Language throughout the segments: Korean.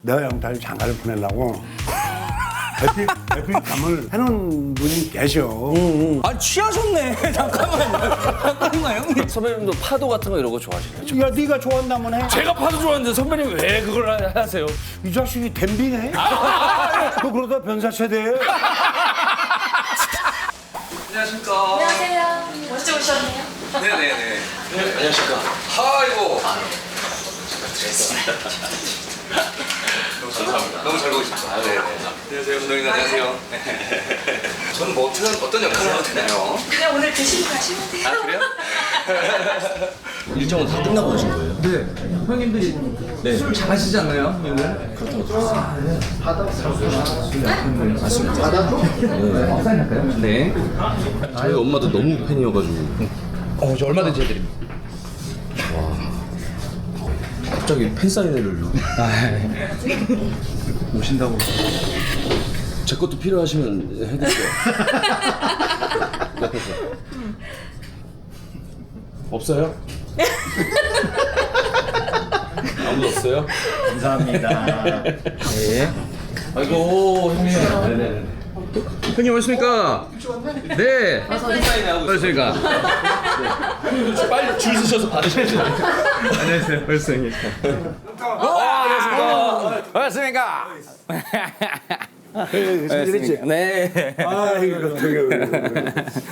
내가 영탁이 장가를 보내려고 에픽감을 해놓은 분이 계셔. 아 취하셨네. 잠깐만 형님. 선배님도 파도 같은 거 이런 거 좋아하시나요? 야, 네가 좋아한다면 해. 제가 파도 좋아하는데 선배님 왜 그걸 하세요? 이 자식이 댐비네. 너 그러다 변사체대. 안녕하십니까. 안녕하세요. 먼저 오셨네요. 네네네. 안녕하십니까. 아이고. 감사합니다. 너무 잘 보고 싶다. 네네. 안녕하세요, 감독님. 안녕하세요. 저는 뭐 어떤 역할을 해도 되나요? 그냥 오늘 드시고 가시면 돼요. 아 그래요? 일정은 다 끝나고 오신 거예요? 네. 형님들이 술 잘하시지 않나요? 형님들? 그렇다고 들었어요. 네. 저희 엄마도 너무 팬이어가지고 저 얼마든지 해드립니다. 갑자기 팬 사인회를 오신다고. 제 것도 필요하시면 해드릴게요. 옆에서. 없어요? 아무도 없어요? 감사합니다. 네. 아이고 형님. 네네. 형님 오셨습니까? 네. 오셨습니까? 빨리 줄 서셔서 받으셔야죠. 안녕하세요. 벌써 형님. 반갑습니까? 그렇지. 네. 아이고, 되게.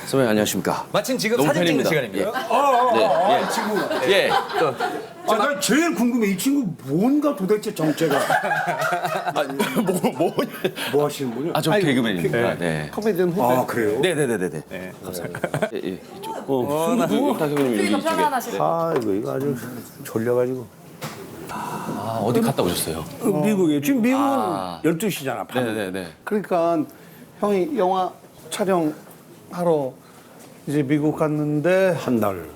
선배님 안녕하십니까? 마침 지금 너무 사진 찍는 팬입니다. 시간입니다. 이 친구가. 예. 또 나 제일 궁금해. 이 친구 뭔가 도대체 정체가. 뭐 하시는 분이요? 저 개그맨입니다. 네. 코미디언 후배. 아, 그래요? 네네네네. 감사합니다. 예, 이쪽. 영탁 형님 여기 좀 이쪽에. 편안하시고. 아이고, 이거 아주 졸려가지고. 아, 어디 갔다 오셨어요? 미국에. 지금 미국은 12시잖아, 밤. 네네네. 그러니까 형이 영화 촬영하러 이제 미국 갔는데 한 달.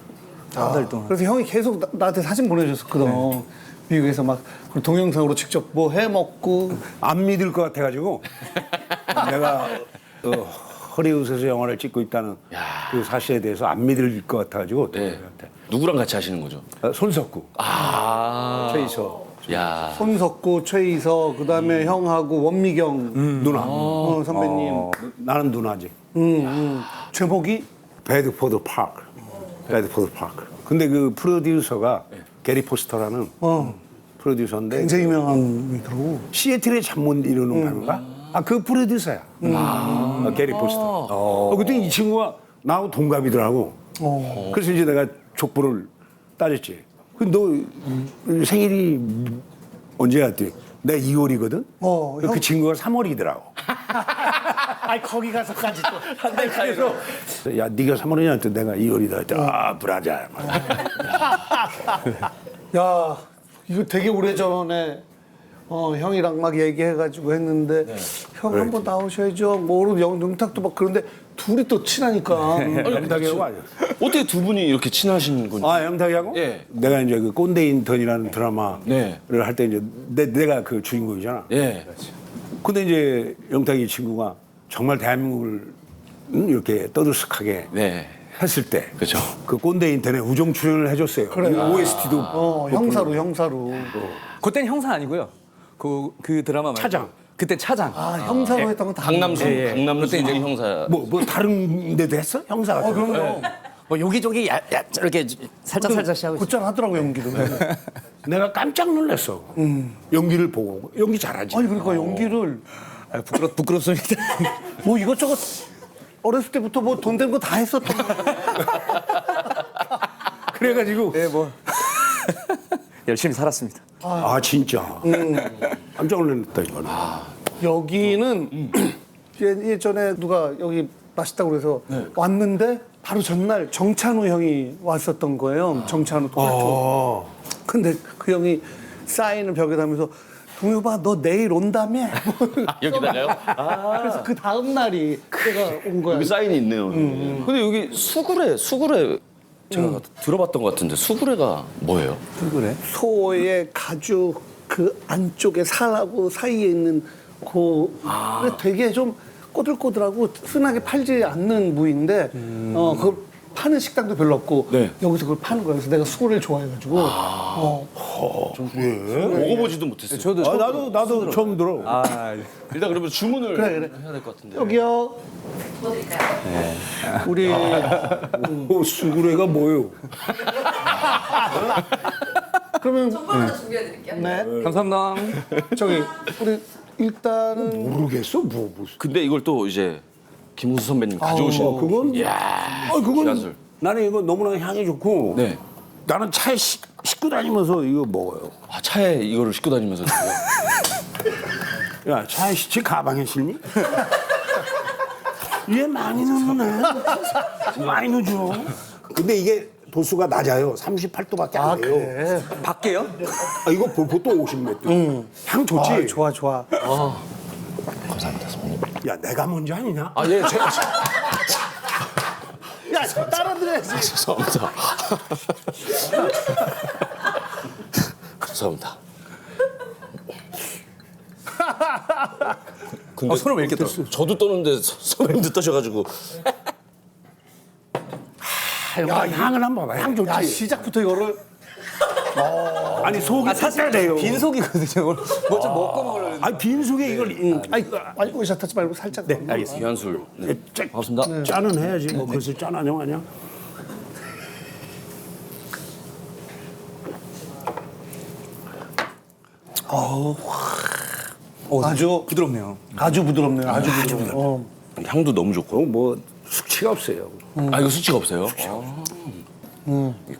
한 달 동안. 그래서 형이 계속 나한테 사진 보내줬었거든. 미국에서 막 동영상으로 직접 뭐 해 먹고. 안 믿을 것 같아가지고 내가 허리웃에서 영화를 찍고 있다는 그 사실에 대해서 안 믿을 것 같아가지고 네. 누구랑 같이 하시는 거죠? 손석구, 최이서, 야. 손석구, 최이서, 그다음에 형하고 원미경 누나. 선배님. 나는 누나지. 제목이 배드포드 파크. 배드포드 파크. 근데 그 프로듀서가 게리 포스터라는 프로듀서인데 굉장히 유명한 분이더라고. 시애틀의 잠 못 이루는 밤인가? 그 프로듀서야. 게리 포스터. 그때 이 친구가 나하고 동갑이더라고. 그래서 이제 내가 족보를 따졌지. 너 생일이 언제야? 했더니 내가 2월이거든? 그 형. 친구가 3월이더라고. 아니 거기 가서까지 또. 한달 가서 야, 네가 3월이냐? 했더니 내가 2월이다. 했더니 브라자. 야, 이거 되게 오래전에 형이랑 막 얘기해가지고 했는데 형 한번 나오셔야죠. 뭐 영탁도 막 그런데 둘이 또 친하니까. 영탁이하고 아니야. 어떻게 두 분이 이렇게 친하신 건지? 영탁이하고? 예. 내가 이제 그 꼰대 인턴이라는 드라마를 네. 할 때 이제 내가 그 주인공이잖아. 예. 근데 이제 영탁이 친구가 정말 대한민국을 이렇게 떠들썩하게 네. 했을 때. 그죠. 그 꼰대 인턴에 우정 출연을 해줬어요. 그래. OST도. 형사로. 그땐 형사 아니고요. 그 드라마 말고. 차장. 그때 차장. 형사로 했던 건 다. 강남수, 강남수 그때 이제 형사. 뭐 다른 데도 했어? 형사 같은 거. 그럼요. 뭐 여기저기 이렇게 살짝 하고 있어요. 곧잘 하더라고 연기도. 내가 깜짝 놀랐어. 연기를 보고. 연기 잘하지. 아니 그러니까 연기를 부끄럽습니다. 뭐 이것저것 어렸을 때부터 뭐 돈 된 거 다 했었던 거. 그래가지고. 네, 뭐 열심히 살았습니다. 진짜. 깜짝 놀랐다, 이거는. 여기는 예전에 누가 여기 맛있다고 그래서 왔는데 바로 전날 정찬우 형이 왔었던 거예요. 정찬우 토마토. 근데 그 형이 사인을 벽에다 하면서 동효봐 너 내일 온다며. 여기다가요? 그래서 그 다음 날이 내가 온 거야. 여기 사인이 있네요. 근데 여기 수구레 제가 들어봤던 것 같은데 수구레가 뭐예요? 소의 가죽 그 안쪽에 살하고 사이에 있는 그 되게 좀 꼬들꼬들하고 흔하게 팔지 않는 부위인데 그 파는 식당도 별로 없고 네. 여기서 그걸 파는 거야. 그래서 내가 술을 좋아해가지고 먹어보지도 못했어요. 저도 나도 처음 들어. 아, 일단 그러면 주문을 그래. 해야 될 것 같은데. 여기요. 뭐 드릴까요? 우리 수구레가 뭐예요? 그러면 정보 하나 준비해 드릴게요. 네 감사합니다. 저기 우리 일단은 모르겠어 뭐 무슨. 근데 이걸 또 이제 김우수 선배님 가져오신. 그건 그건 기관술. 나는 이거 너무나 향이 좋고. 네. 나는 차에 싣고 다니면서 이거 먹어요. 아, 차에 이거를 싣고 다니면서 드세요? 야 차에 싣지 가방에 싣니? 얘 많이 넣네. 많이 넣어줘. 근데 이게 도수가 낮아요. 38도밖에 안 돼요. 그래. 밖에요? 아, 이거 보통 50몇 도. 향 좋지? 아, 좋아. 감사합니다, 선배님. 야 내가 먼저 아니냐? 아, 예, 제가. 야, 따라들어야지. 죄송합니다. 감사합니다. 근데 손을 왜 이렇게 떠? 저도 떠는데 선배님도 떠셔가지고. 야 향을 한번 봐봐. 향 좋지? 야, 시작부터 이거를 아니 속이 탔다래요. 빈속이거든요. 뭐 좀 먹고 먹으려고. 아니 빈속에 이걸 아니 의샷 하지 말고 살짝. 네 알겠습니다. 귀한술. 네. 반갑습니다. 짜는 해야지. 뭐 그것을 짠하냐 마냐. 아주 부드럽네요. 아주 부드럽네요. 아주 부드러워. 향도 너무 좋고. 뭐 숙취가 없어요. 아, 이거 수치가 없어요?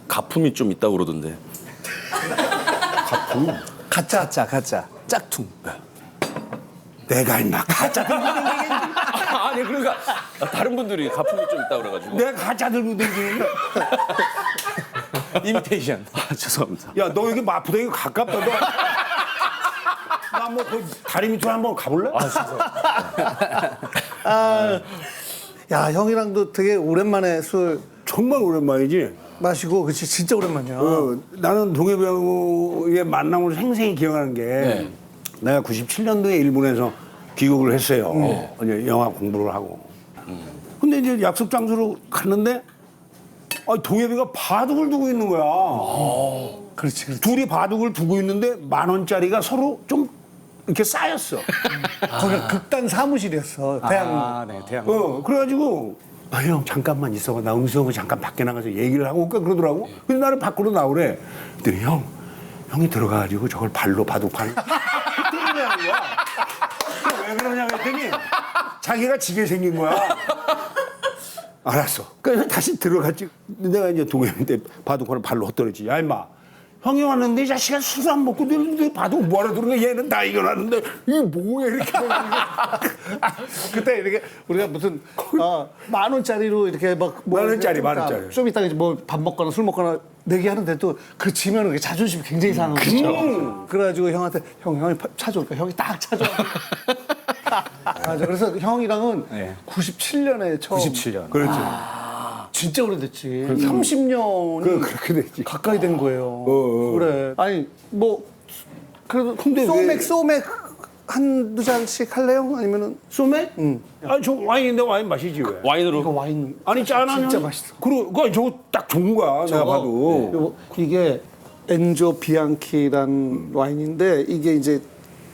가품이 좀 있다고 그러던데. 가짜. 가짜. 짝퉁. 내가 임마 가짜 들고 다니는 아니, 그러니까 다른 분들이 가품이 좀 있다고 그래가지고. 내가 가짜 들고 다니는 이미테이션. 아, 죄송합니다. 야너 여기 마포대교 가깝다. 나뭐 그 다리 밑으로 한번 가볼래? 야, 형이랑도 되게 오랜만에 술 정말 오랜만이지. 마시고, 그치 진짜 오랜만이야. 나는 동해배우의 만남을 생생히 기억하는 게 내가 97년도에 일본에서 귀국을 했어요. 이제 영화 공부를 하고. 근데 이제 약속 장소로 갔는데 동해배가 바둑을 두고 있는 거야. 그렇지. 둘이 바둑을 두고 있는데 10,000원짜리가 서로 좀 이렇게 쌓였어. 거기가 극단 사무실이었어. 대학. 아, 네, 대학. 그래가지고 형 잠깐만 있어봐. 나 음수하고 잠깐 밖에 나가서 얘기를 하고 올까 그러더라고. 근데 나를 밖으로 나오래. 그랬더니 형이 들어가가지고 저걸 발로 바둑판을 때리냐는 거야. 왜 그러냐 그랬더니 자기가 지게 생긴 거야. 알았어. 그래서 다시 들어갔지. 내가 이제 동해인데 바둑판을 발로 헛떨어지지. 야 임마. 형이 왔는데 이 자식아 술 안 먹고 내 바둑 뭐하러 들은 거야. 얘는 다 이겨놨는데 이게 뭐야 이렇게. 그때 이렇게 우리가 무슨 10,000원짜리로 이렇게 막 10,000원짜리, 10,000원짜리. 좀 이따가 이제 뭐 밥 먹거나 술 먹거나 내기 하는데도 그 지면은 그게 자존심이 굉장히 상하고. 그래가지고 형한테 형이 찾아올까 형이 딱 찾아와. 맞아. 그래서 형이랑은 네. 97년에 처음. 97년. 그렇지. 진짜 오래됐지. 30년이 그렇게 됐지. 가까이 된 거예요. 그래. 아니 뭐 그래도 근데 소맥 한두 잔씩 할래요? 아니면은 소맥? 응. 아니 저 와인인데 와인 마시지 왜? 와인으로. 이거 와인 아니 짠하냐? 진짜 맛있어. 그거 저거 딱 좋은 거야. 내가 봐도. 요거, 이게 엔조 비앙키란 와인인데 이게 이제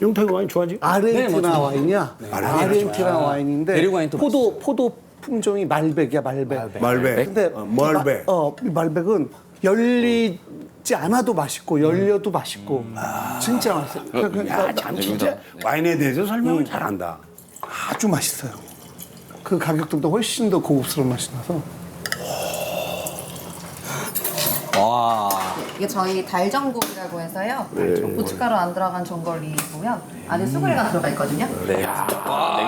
영탁이 와인 좋아하지? 아르헨티나 와인이야. 아르헨티나 와인인데 대륙 와인 또 포도 품종이 말백이야 말백. 말백. 근데 말백. 이 말백은 열리지 않아도 맛있고 열려도 맛있고 진짜 맛있어. 야, 참 진짜 와인에 대해서 설명을 잘한다. 아주 맛있어요. 그 가격대보다 훨씬 더 고급스러운 맛이 나서. 와. 이게 저희 달전골이라고 해서요. 고춧가루 안 들어간 전골이고요. 안에 수구레가 들어가 있거든요. 네.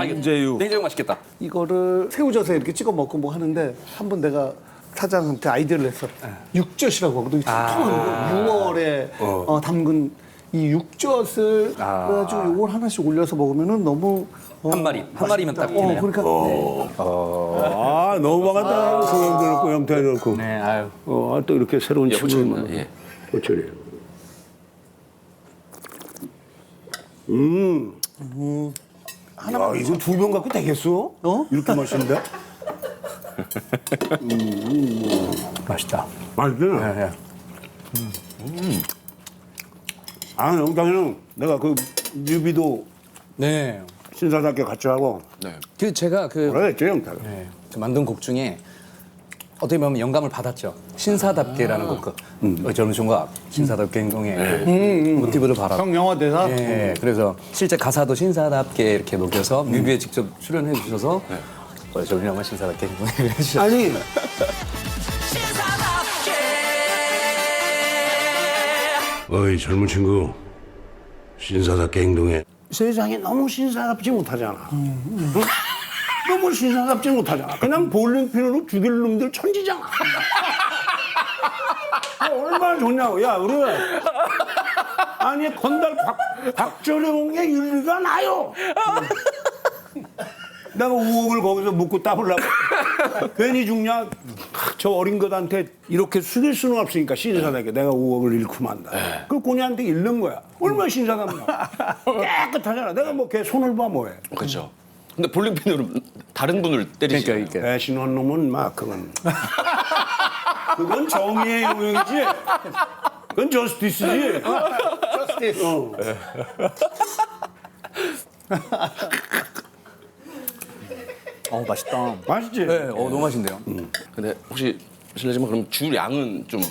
냉제유. 냉장고 맛있겠다. 이거를 새우젓에 이렇게 찍어 먹고 뭐 하는데 한 번 내가 사장한테 아이디어를 냈어. 육젓이라고 하거든. 통통한 거. 6월에 담근 이 육젓을 그래가지고 요걸 하나씩 올려서 먹으면은 너무 한 마리면 딱 되네요. 그러니까 아, 너무 반갑다. 소영도 그렇고 영탁이 그렇고. 네, 아유. 또 이렇게 새로운 친구를 예. 호철이에요. 야, 이거 2병 갖고 되겠어? 이렇게 맛있는데? 맛있다. 맛있지? 네. 아, 영탁이는 내가 그 뮤비도 네. 신사답게 같이 하고 그 제가 그 그랬지, 영탁. 네, 저 만든 곡 중에 어떻게 보면 영감을 받았죠. 신사답게라는 곡, 그 젊은 춤과 신사답게 행동의 그 모티브를 받았고. 형 영화 대사? 예, 그래서 실제 가사도 신사답게 이렇게 녹여서 뮤비에 직접 출연해 주셔서 젊은 영화 신사답게 행동을 해주셨어요. 아니, 어이 젊은 친구 신사답게 행동해. 세상에 너무 신사답지 못하잖아. 응? 너무 신사답지 못하잖아. 그냥 볼링핀으로 죽일 놈들 천지잖아. 얼마나 좋냐고. 야, 우리 아니 건달 박철영의 윤리가 나요. 내가 5억을 거기서 묻고 따보려고 괜히 죽냐? 저 어린 것한테 이렇게 숙일 수는 없으니까 신사답게 내가 5억을 잃고 만다. 그 고니한테 잃는 거야. 얼마나 신사답냐? 깨끗하잖아. 내가 뭐 걔 손을 봐 뭐해. 그렇죠. 근데 볼링핀으로 다른 분을 때리시니까. 그러니까 배신한 놈은 막 그건 정의의 영역이지. 그건 저스티스지. 저스티스. 맛있다. 맛있지? 네, 너무 맛있는데요. 근데 혹시 실례지만 그럼 주량은 좀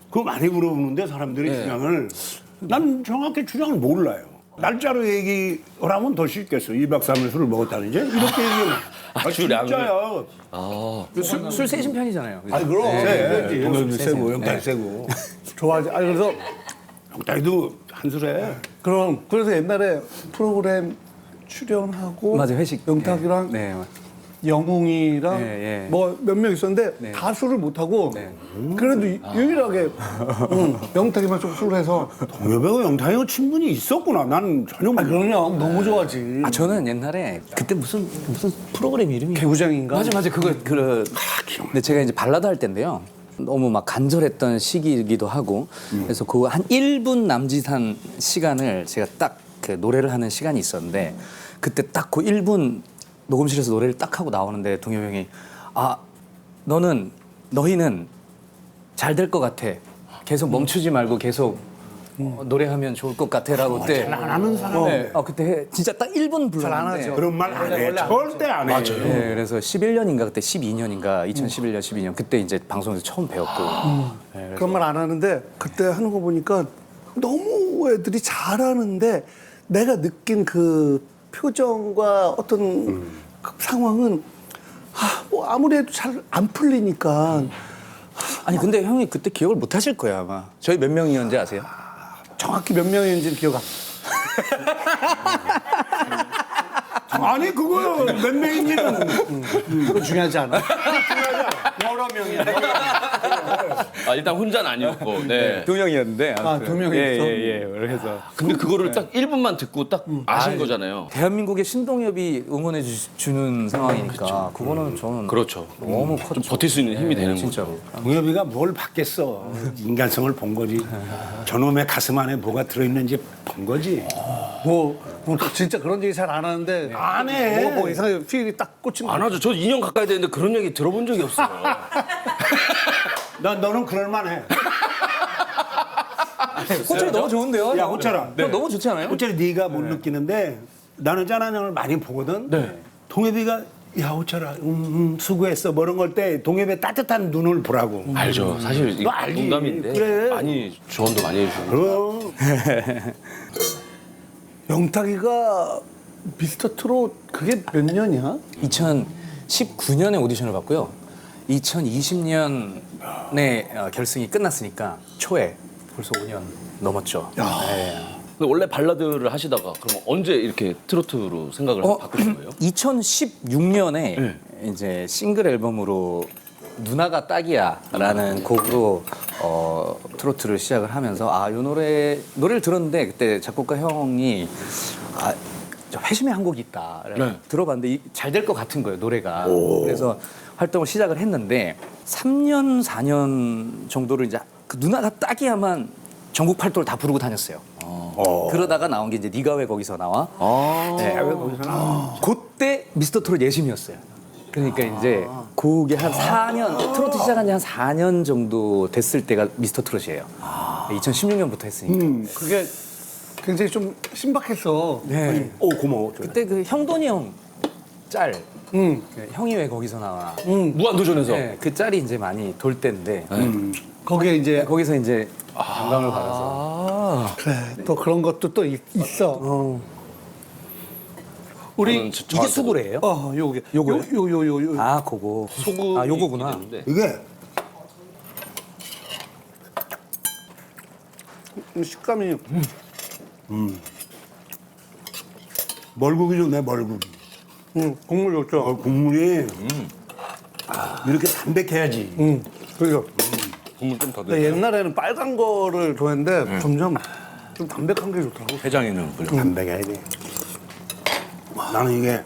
그거 많이 물어보는데 사람들이 주량을 난 정확히 주량을 몰라요. 날짜로 얘기를 하면 더 쉽겠어. 2박 3일 술을 먹었다는지 이렇게 얘기하면 주량을? 진짜야. 술 세신 편이잖아요. 그죠? 아니 그럼 세. 동엽이 세, 세고 세. 영탁이 세고. 좋아하지. 아니 그래서 영탁이도 한술해. 그래서 옛날에 프로그램 출연하고 맞아요, 회식. 영탁이랑 네. 영웅이랑 예. 뭐 몇 명 있었는데 다 술을 못 하고 네. 그래도 유일하게 영탁이만 좀 술을 해서 동엽이하고 영탁이하고 친분이 있었구나. 난 전혀 몰라. 그럼요 너무 좋아하지. 저는 옛날에 그때 무슨 프로그램 이름이 개구장인가? 맞아 그거 근데 제가 이제 발라드 할 때인데요. 너무 막 간절했던 시기이기도 하고 그래서 그 한 1분 남짓한 시간을 제가 딱 그 노래를 하는 시간이 있었는데 그때 딱 그 1분 녹음실에서 노래를 딱 하고 나오는데 동엽이 형이 너희는 잘 될 것 같아. 계속 멈추지 말고 계속 노래하면 좋을 것 같아라고 그때 안 하는 사람. 그때 진짜 딱 1분 불렀는데 잘 안 하죠. 그런 말 안 해. 절대 안 해. 맞아요. 네, 그래서 11년인가 그때 12년인가 2011년 12년 그때 이제 방송에서 처음 배웠고 그런 말 안 하는데 그때 하는 거 보니까 너무 애들이 잘하는데 내가 느낀 그 표정과 어떤 그 상황은 뭐 아무리 해도 잘 안 풀리니까 아니 근데 형이 그때 기억을 못 하실 거야 아마 저희 몇 명이었는지 아세요? 정확히 몇 명인지는 기억 안 아니 그거요. 몇 명인지는 그건 중요하지 않아. 여러 명이야. 일단 혼자는 아니었고. 네. 2명이었는데 두 명이었어? 예. 그래서 근데 그거를 딱 1분만 듣고 딱 아신 거잖아요. 대한민국의 신동엽이 응원해 주는 상황이니까 그거는 저는 그렇죠. 너무 컸죠. 좀 버틸 수 있는 힘이 되는 거죠. 진짜로 동엽이가 뭘 받겠어. 인간성을 본 거지. 저놈의 가슴 안에 뭐가 들어있는지 본 거지. 뭐 진짜 그런 얘기 잘 안 하는데 안 해. 뭐 이상하게 필이 딱 꽂힌 거. 안 하죠. 저 2년 가까이 됐는데 그런 얘기 들어본 적이 없어요. 너는 그럴만해. 호철이 너무 좋은데요? 야 호철아. 너무 좋지 않아요? 호철이 네가 못 느끼는데 나는 짠한형을 많이 보거든. 동엽이가 야 호철아 수고했어 뭐 이런 걸 때 동엽의 따뜻한 눈을 보라고. 알죠. 사실 너 알지. 농담인데 그래. 많이 조언도 많이 해주고. 그럼. 영탁이가 미스터 트롯 그게 몇 년이야? 2019년에 오디션을 봤고요. 2020년에 결승이 끝났으니까 초에 벌써 5년 넘었죠. 네. 근데 원래 발라드를 하시다가 그럼 언제 이렇게 트로트로 생각을 바꾸신 거예요? 2016년에 이제 싱글 앨범으로 누나가 딱이야라는 곡으로 트로트를 시작을 하면서 이 노래를 들었는데 그때 작곡가 형이 저 회심의 한 곡이 있다. 들어봤는데 잘 될 것 같은 거예요 노래가. 그래서 활동을 시작을 했는데 3년 4년 정도를 이제 그 누나가 딱이야만 전국 팔도를 다 부르고 다녔어요. 그러다가 나온 게 이제 네가 왜 거기서 나와? 네. 왜 거기서 나와? 그때 미스터 트롯 예심이었어요. 그러니까 이제 그게 한 4년 트로트 시작한 지 한 4년 정도 됐을 때가 미스터 트롯이에요. 2016년부터 했으니까. 그게 굉장히 좀 신박했어. 네. 오 고마워. 그때 그 형돈이 형 짤. 그 형이 왜 거기서 나와? 무한도전에서. 네, 그 짤이 이제 많이 돌 때인데 거기에 이제 거기서 이제 영감을 받아서 그래, 또 그런 것도 또 있어. 우리 이게 수구레예요? 요게 요거요? 요요. 아, 그거. 소금. 아, 요거구나. 이게 식감이 멀국이 좋네 멀국이. 국물 좋죠. 국물이 이렇게 담백해야지. 그죠. 국물 좀 더 근데 넣어요. 옛날에는 빨간 거를 좋아했는데 점점 좀 담백한 게 좋더라고. 해장에는 불려. 담백해야 돼. 나는 이게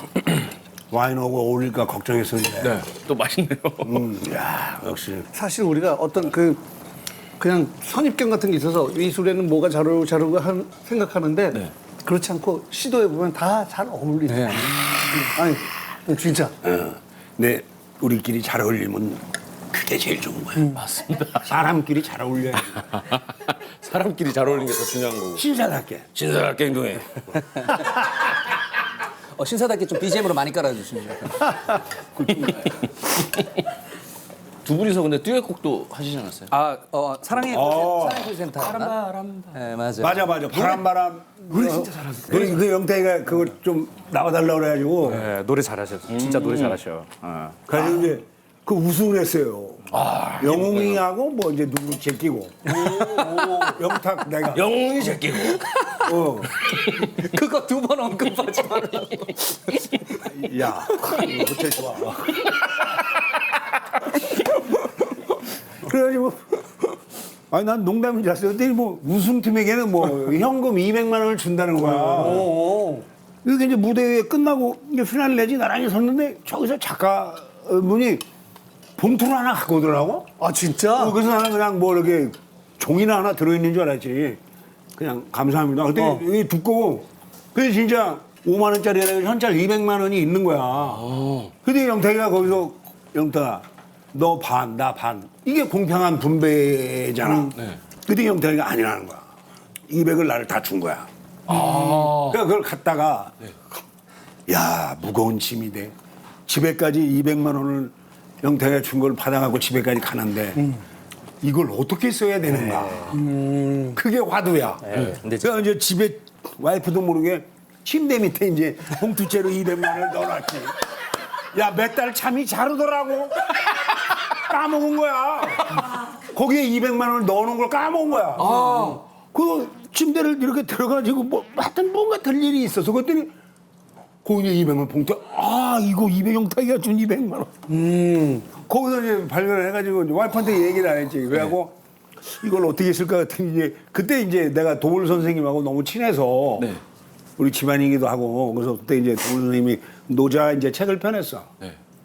와인하고 어울릴까 걱정했었는데. 네. 또 맛있네요. 야 역시. 사실 우리가 어떤 그냥 선입견 같은 게 있어서 이 술에는 뭐가 잘 어울리고 생각하는데 그렇지 않고 시도해 보면 다 잘 어울리죠. 네. 아니 진짜. 네 우리끼리 잘 어울리면 그게 제일 좋은 거야. 맞습니다. 사람끼리 잘 어울려야 돼. 사람끼리 잘 어울리는 게 더 중요한 거고. 신사답게. 신사답게 행동해. 신사답게 좀 BGM으로 많이 깔아주시면. 두 분이서 근데 듀엣곡도 하시지 않았어요? 아, 사랑의 프레젠터. 바람. 네, 맞아요. 맞아. 바람. 우리 진짜 잘하셨어. 그 영태이가 그거 좀 나와달라고 그래가지고. 네, 노래 잘하셨어. 진짜 노래 잘하셔. 그래서 이제 그 우승을 했어요. 영웅이하고 뭐 이제 누구 제끼고. 영탁 내가. 영웅이 제끼고. 어. 그거 두 번 언급하지 말라고. 야, 이거 호텔 좋아. 그래가지고 아니 난 농담인 줄 알았어요. 그랬더니 뭐 우승팀에게는 뭐 현금 200만 원을 준다는 거야. 이게 이제 무대 끝나고 이제 피날 내지 나란히 섰는데 저기서 작가분이 봉투를 하나 갖고 오더라고. 아 진짜? 그래서 나는 그냥 뭐 이렇게 종이나 하나 들어있는 줄 알았지. 그냥 감사합니다. 그때 이게 두꺼워. 그게 진짜 5만 원짜리 현찰 200만 원이 있는 거야. 근데 영탁이가 거기서 영탁아 너 반, 나 반. 이게 공평한 분배잖아. 근데 영탁이가 아니라는 거야. 200을 나를 다 준 거야. 그러니까 그걸 갖다가 야 무거운 짐이 돼. 집에까지 200만 원을 영탁이가 준 걸 받아가고 집에까지 가는데 이걸 어떻게 써야 되는가. 그게 화두야. 근데 그러니까 이제 집에 와이프도 모르게 침대 밑에 이제 봉투째로 200만 원을 넣어놨지. 야, 몇 달 참이 자르더라고. 까먹은 거야. 거기에 200만 원을 넣어놓은 걸 까먹은 거야. 그 침대를 이렇게 들어가지고 뭐 하여튼 뭔가 될 일이 있어서 그랬더니 거기에 200만 봉투. 이거 200영탁이가 준 200만 원. 거기서 이제 발견을 해가지고 이제 와이프한테 얘기를 안 했지. 그래갖고 이걸 어떻게 쓸까 같은 이제 그때 이제 내가 도울 선생님하고 너무 친해서 우리 집안이기도 하고 그래서 그때 이제 도울 선생님이 노자 이제 책을 펴냈어.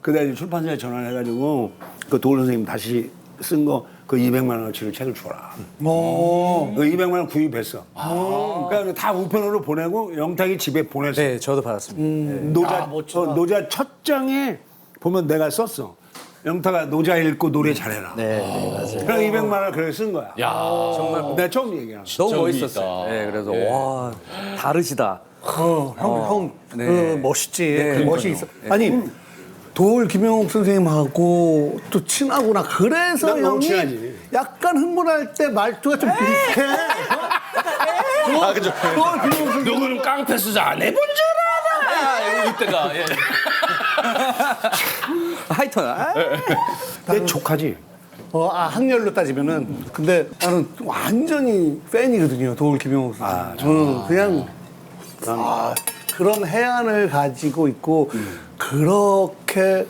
그다음에 이제 출판사에 전화를 해가지고 그 도울 선생님 다시 쓴 거 그 200만 원어치를 책을 줘라. 그 200만 원 구입했어. 그러니까 다 우편으로 보내고 영탁이 집에 보냈어. 네, 저도 받았습니다. 노자 첫 장에 보면 내가 썼어. 영탁아 노자 읽고 노래 잘해라. 네, 맞아요. 그래서 200만 원 그렇게 쓴 거야. 정말 내가 처음 얘기한 거. 너무 멋있었어요. 네, 그래서 와 다르시다. 형, 네. 그 멋있지. 네, 그 멋이 있어. 아니 도울 김영옥 선생님하고 또 친하구나. 그래서 난 너무 형이 친하지. 약간 흥분할 때 말투가 좀 비슷해. 아, 그죠. 도울 김영옥 선생님. 누구는 깡패 수사 안 해본 줄 알아. 이때가. 예. 하여튼 내 조카지. 학렬로 따지면은 근데 나는 완전히 팬이거든요. 도울 김영옥 선생님. 그냥 그런 해안을 가지고 있고 그렇게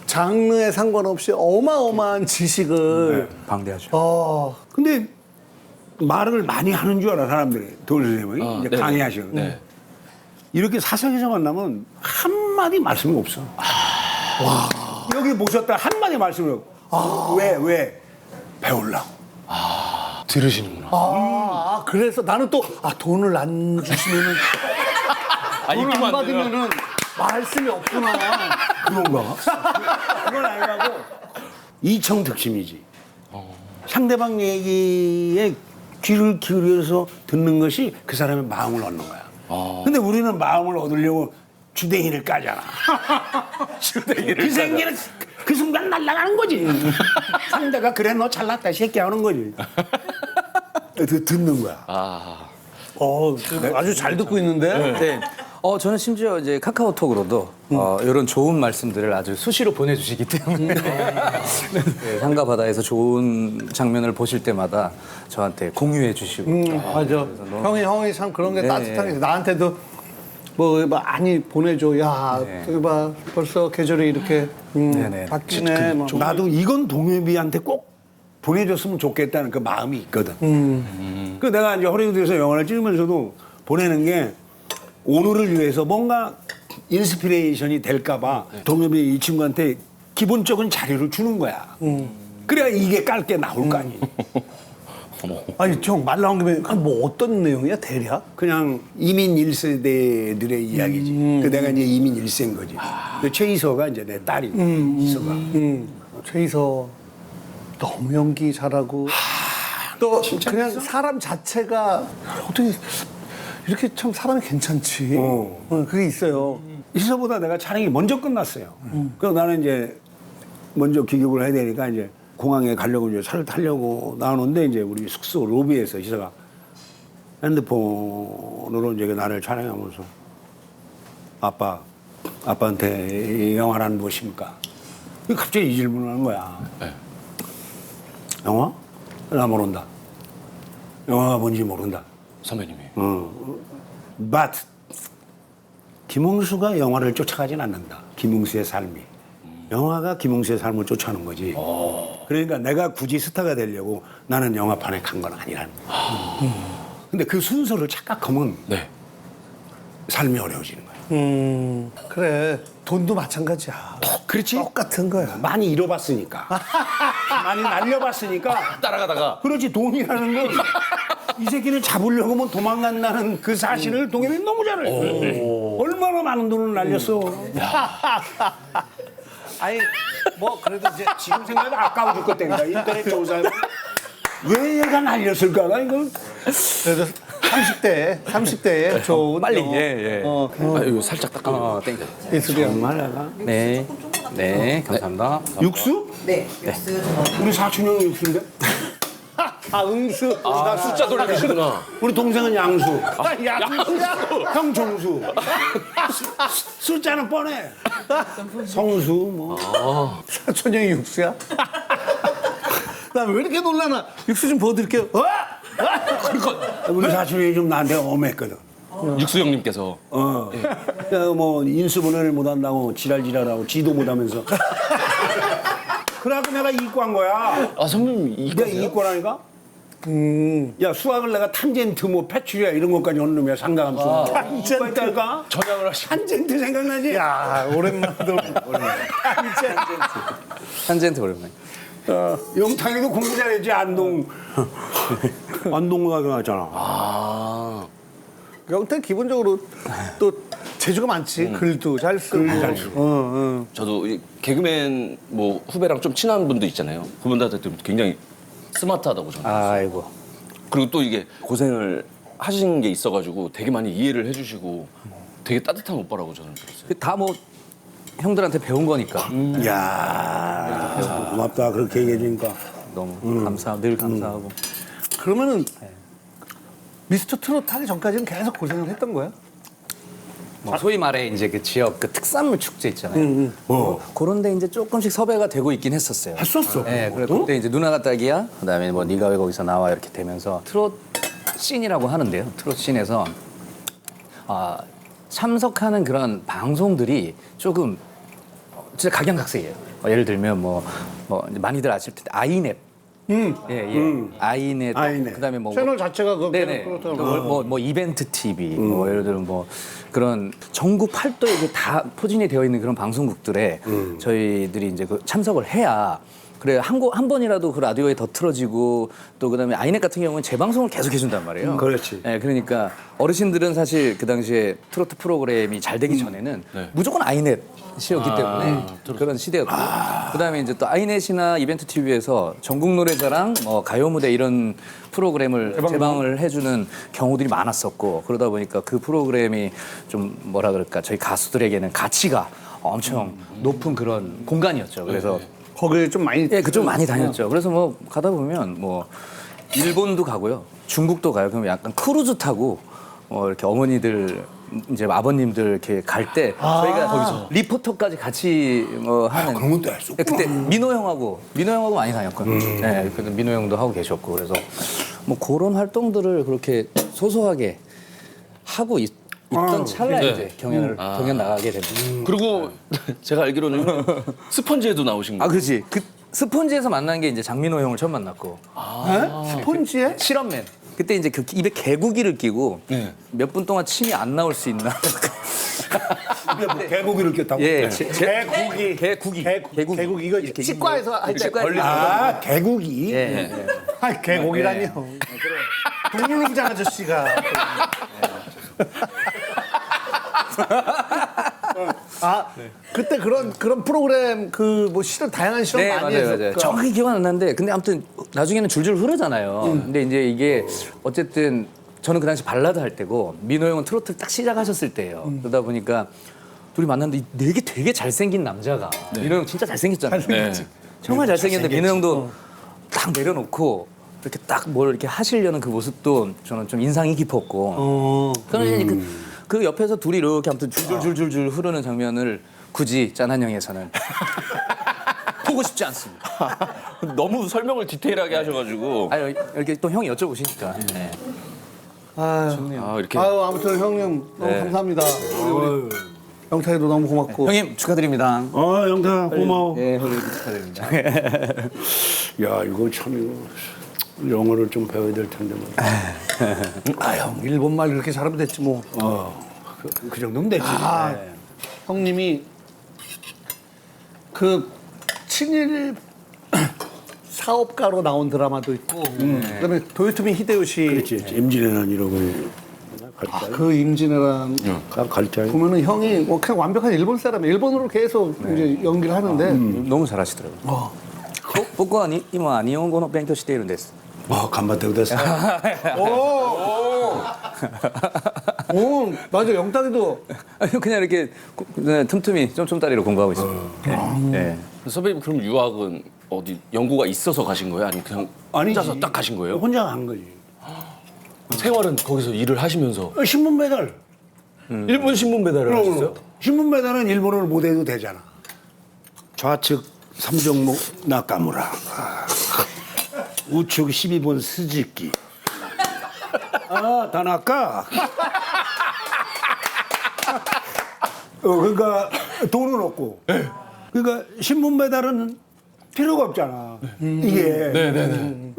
장르에 상관없이 어마어마한 지식을 방대하죠. 근데 말을 많이 하는 줄 알아 사람들이. 도울 선생님이 이제 강의하시는. 이렇게 사석에서 만나면 한마디 말씀이 없어. 여기 모셨다 한마디 말씀이 없어. 왜? 배우려고. 들으시는구나. 그래서 나는 또 돈을 안 주시면은 돈을 안 받으면은 말씀이 없구나. 그런가? 그건 아니라고 이청 득심이지. 상대방 얘기에 귀를 기울여서 듣는 것이 그 사람의 마음을 얻는 거야. 근데 우리는 마음을 얻으려고 주댕이를 까잖아. 그 생기는 그 순간 날아가는 거지. 상대가 그래 너 잘났다 이 새끼 하는 거지. 듣는 거야. 아주 잘 듣고 있는데. 네. 저는 심지어 이제 카카오톡으로도 이런 좋은 말씀들을 아주 수시로 보내주시기 때문에 네, 산과 바다에서 좋은 장면을 보실 때마다 저한테 공유해 주시고 맞아. 형이 참 그런 게 따뜻하게 나한테도 뭐 많이 보내줘. 야, 네. 저기 봐 벌써 계절이 이렇게 네네. 바뀌네. 뭐. 나도 이건 동엽이한테 꼭 보내줬으면 좋겠다는 그 마음이 있거든. 그 내가 이제 허리우드에서 영화를 찍으면서도 보내는 게 오늘을 위해서 뭔가 인스피레이션이 될까봐 동엽이 이 친구한테 기본적인 자료를 주는 거야. 그래야 이게 깔게 나올 거 아니에요. 아니 형 말 나온 김에 뭐 어떤 내용이야 대략? 그냥 이민 1세대들의 이야기지. 그 내가 이제 이민 1세인 거지. 그 최이서가 이제 내 딸이 이서가. 최이서 너무 연기 잘하고 또 그냥 사람 자체가 어떻게 이렇게 참 사람이 괜찮지. 그게 있어요. 이서보다 내가 촬영이 먼저 끝났어요. 그래서 나는 이제 먼저 귀국을 해야 되니까 이제 공항에 가려고 이제 차를 타려고 나오는데 이제 우리 숙소 로비에서 희서가 핸드폰으로 이제 나를 촬영하면서 아빠한테 이 영화란 무엇입니까? 갑자기 이 질문을 하는 거야. 네. 영화? 나 모른다. 영화가 뭔지 모른다. 선배님이. But 김웅수가 영화를 쫓아가진 않는다. 김웅수의 삶이. 영화가 김웅수의 삶을 쫓아가는 거지. 그러니까 내가 굳이 스타가 되려고 나는 영화판에 간 건 아니라는 거야. 근데 그 순서를 착각하면 네. 삶이 어려워지는 거야. 그래 돈도 마찬가지야. 그렇지? 똑같은 거야. 많이 잃어봤으니까. 많이 날려봤으니까. 따라가다가 그렇지, 돈이라는 건 이 새끼를 잡으려고 하면 도망간다는 그 사실을 동엽이 너무 잘 알고. 얼마나 많은 돈을 날렸어. 아니 뭐 그래도 이제 지금 생각해도 아까워 죽겠다니까. 인터넷 조사에 왜 얘가 날렸을까? 나 이거 그래도 30대에 좋은 빨리 영어. 예. 이거 살짝 닦아. 땡큐. 예술이야. 정말 내가 네. 네, 감사합니다. 육수? 네, 육수 좀 우리 사촌 형이 육수인데? 아 응수. 나 숫자 돌리시구나. 우리 동생은 양수. 양수야. 형 종수. 숫자는 뻔해. 성수 뭐. 사촌형이 육수야? 나 왜 이렇게 놀라나? 육수 좀 부어드릴게요. 우리 사촌 형이 좀 나한테 엄했거든. 육수 형님께서 뭐 인수분해를 못한다고 지랄하고 지도 못하면서. 그래갖고 내가 이과한 거야. 아 선배님 내가 이과라니까? 야 수학을 내가 탄젠트 뭐 패출이야 이런 것까지 하는 놈이야 상가함수. 탄젠트가? 전향을 하시고 탄젠트 생각나지? 야 오랜만에 탄젠트 오랜만에. 영탁이도 공부 잘했지 안동가 나왔잖아. 영태 기본적으로 또 재주가 많지. 글도 잘 쓰고. 저도 이 개그맨 뭐 후배랑 좀 친한 분도 있잖아요. 그분들한테 굉장히 스마트하다고 저는. 아이고. 그리고 또 이게 고생을 하신 게 있어가지고 되게 많이 이해를 해주시고 되게 따뜻한 오빠라고 저는 들었어요. 다 뭐 형들한테 배운 거니까 야 고맙다 그렇게 얘기해 주니까. 너무 늘 감사하고. 그러면은 미스터 트롯 하기 전까지는 계속 고생을 했던 거야? 뭐 소위 말해 이제 그 지역 그 특산물 축제 있잖아요. 그런데 이제 조금씩 섭외가 되고 있긴 했었어요. 했었어. 네, 그래 그때 이제 누나가 딱이야. 그다음에 뭐 네가 왜 거기서 나와 이렇게 되면서 트롯 씬이라고 하는데요. 트롯 씬에서 참석하는 그런 방송들이 조금 진짜 각양각색이에요. 예를 들면 뭐 이제 많이들 아실 텐데 아이넷. 아이넷. 그다음에 뭐 채널 자체가 그 네네. 뭐 이벤트 TV, 뭐 예를 들면 뭐 그런 전국 팔도에 이게 다 포진이 되어 있는 그런 방송국들에 저희들이 이제 그 참석을 해야 그래 한 번이라도 그 라디오에 더 틀어지고 또 그다음에 아이넷 같은 경우는 재방송을 계속 해준단 말이에요. 그렇지. 예, 그러니까 어르신들은 사실 그 당시에 트로트 프로그램이 잘 되기 전에는 무조건 아이넷이었기 때문에 그런 시대였고 그다음에 이제 또 아이넷이나 이벤트 TV에서 전국 노래자랑 뭐 가요 무대 이런 프로그램을 재방을 해주는 경우들이 많았었고 그러다 보니까 그 프로그램이 좀 뭐라 그럴까 저희 가수들에게는 가치가 엄청 높은 그런 공간이었죠. 그래서 거기에 좀 많이 예, 그쪽 많이 다녔죠. 그래서 뭐 가다 보면 뭐 일본도 가고요, 중국도 가요. 그럼 약간 크루즈 타고 이렇게 어머니들 이제 아버님들 이렇게 갈 때 저희가 거기서 리포터까지 같이 뭐 하는 그런 것도 했었구나. 예, 그때 민호 형하고 많이 다녔거든요. 네, 그때 민호 형도 하고 계셨고 그래서 뭐 그런 활동들을 그렇게 소소하게 하고 있던 찰나에 이제 경연 나가게 됩니다. 그리고 제가 알기로는 스펀지에도 나오신 아, 거예요. 그렇지. 그 스폰지에서 만난 게 이제 장민호 형을 처음 만났고. 스폰지에? 실험맨. 그때 이제 그 입에 개구기를 끼고 몇 분 동안 침이 안 나올 수 있나. 개고기를 꼈다고? 예, 개구기. 개구기. 이거 이렇게 치과에서 할 때 치과에서 걸리. 아, 개고기. 예. 아, 개고기라니요. 동물농장 아저씨가. 아, 그때 그런 프로그램 그 뭐 실험 다양한 실험 네, 많이 맞아요. 했었죠. 정확히 기억은 안 나는데 근데 아무튼 나중에는 줄줄 흐르잖아요. 근데 이제 이게 어쨌든 저는 그 당시 발라드 할 때고 민호 형은 트로트를 딱 시작하셨을 때예요. 그러다 보니까 둘이 만났는데 되게 되게 잘생긴 남자가 민호 형 진짜 잘생겼잖아요. 잘생겼지. 정말 잘생겼는데 민호 형도 딱 내려놓고 이렇게 딱 뭘 이렇게 하시려는 그 모습도 저는 좀 인상이 깊었고. 그러면 그 옆에서 둘이 이렇게 아무튼 줄줄줄줄 흐르는 장면을 굳이 짠한형에서는 보고 싶지 않습니다. 너무 설명을 디테일하게 하셔가지고. 아유 이렇게 또 형이 여쭤보시니까. 네. 아, 이렇게. 아유, 아무튼 형님 너무 감사합니다. 우리 영탁이도 너무 고맙고. 형님 축하드립니다. 영탁 고마워. 예, 형님 축하드립니다. 야, 이거 참 이거 영어를 좀 배워야 될 텐데 뭐. 아, 형 일본말 그렇게 잘하면 됐지 뭐. 그 정도면 되지. 형님이 그 친일 사업가로 나온 드라마도 있고 그다음에 도요토미 히데요시 그렇지. 임진왜란 이러고 갈자. 그 임진왜란 갈자. 보면은 형이 뭐 그냥 완벽한 일본 사람이에요. 일본어로 계속 이제 연기를 하는데 너무 잘하시더라고요.僕は今日本語の勉強しているんです. 간바테고 됐어. 오, 맞아. 영탁이도 그냥 이렇게 그냥 틈틈이 쫌쫌따리로 공부하고 있습니다. 예. 선배님 그럼 유학은 어디 연구가 있어서 가신 거예요? 아니면 그냥 혼자서 딱 가신 거예요? 혼자 간 거지. 생활은 거기서 일을 하시면서 신문 배달. 일본 신문 배달을 하셨어요? 신문 배달은 일본어를 못해도 되잖아. 좌측 3종목 나카무라. 우측 12번 스즈키. 다나카. 그러니까 돈은 없고. 그러니까 신문 배달은 필요가 없잖아. 이게. 네네네.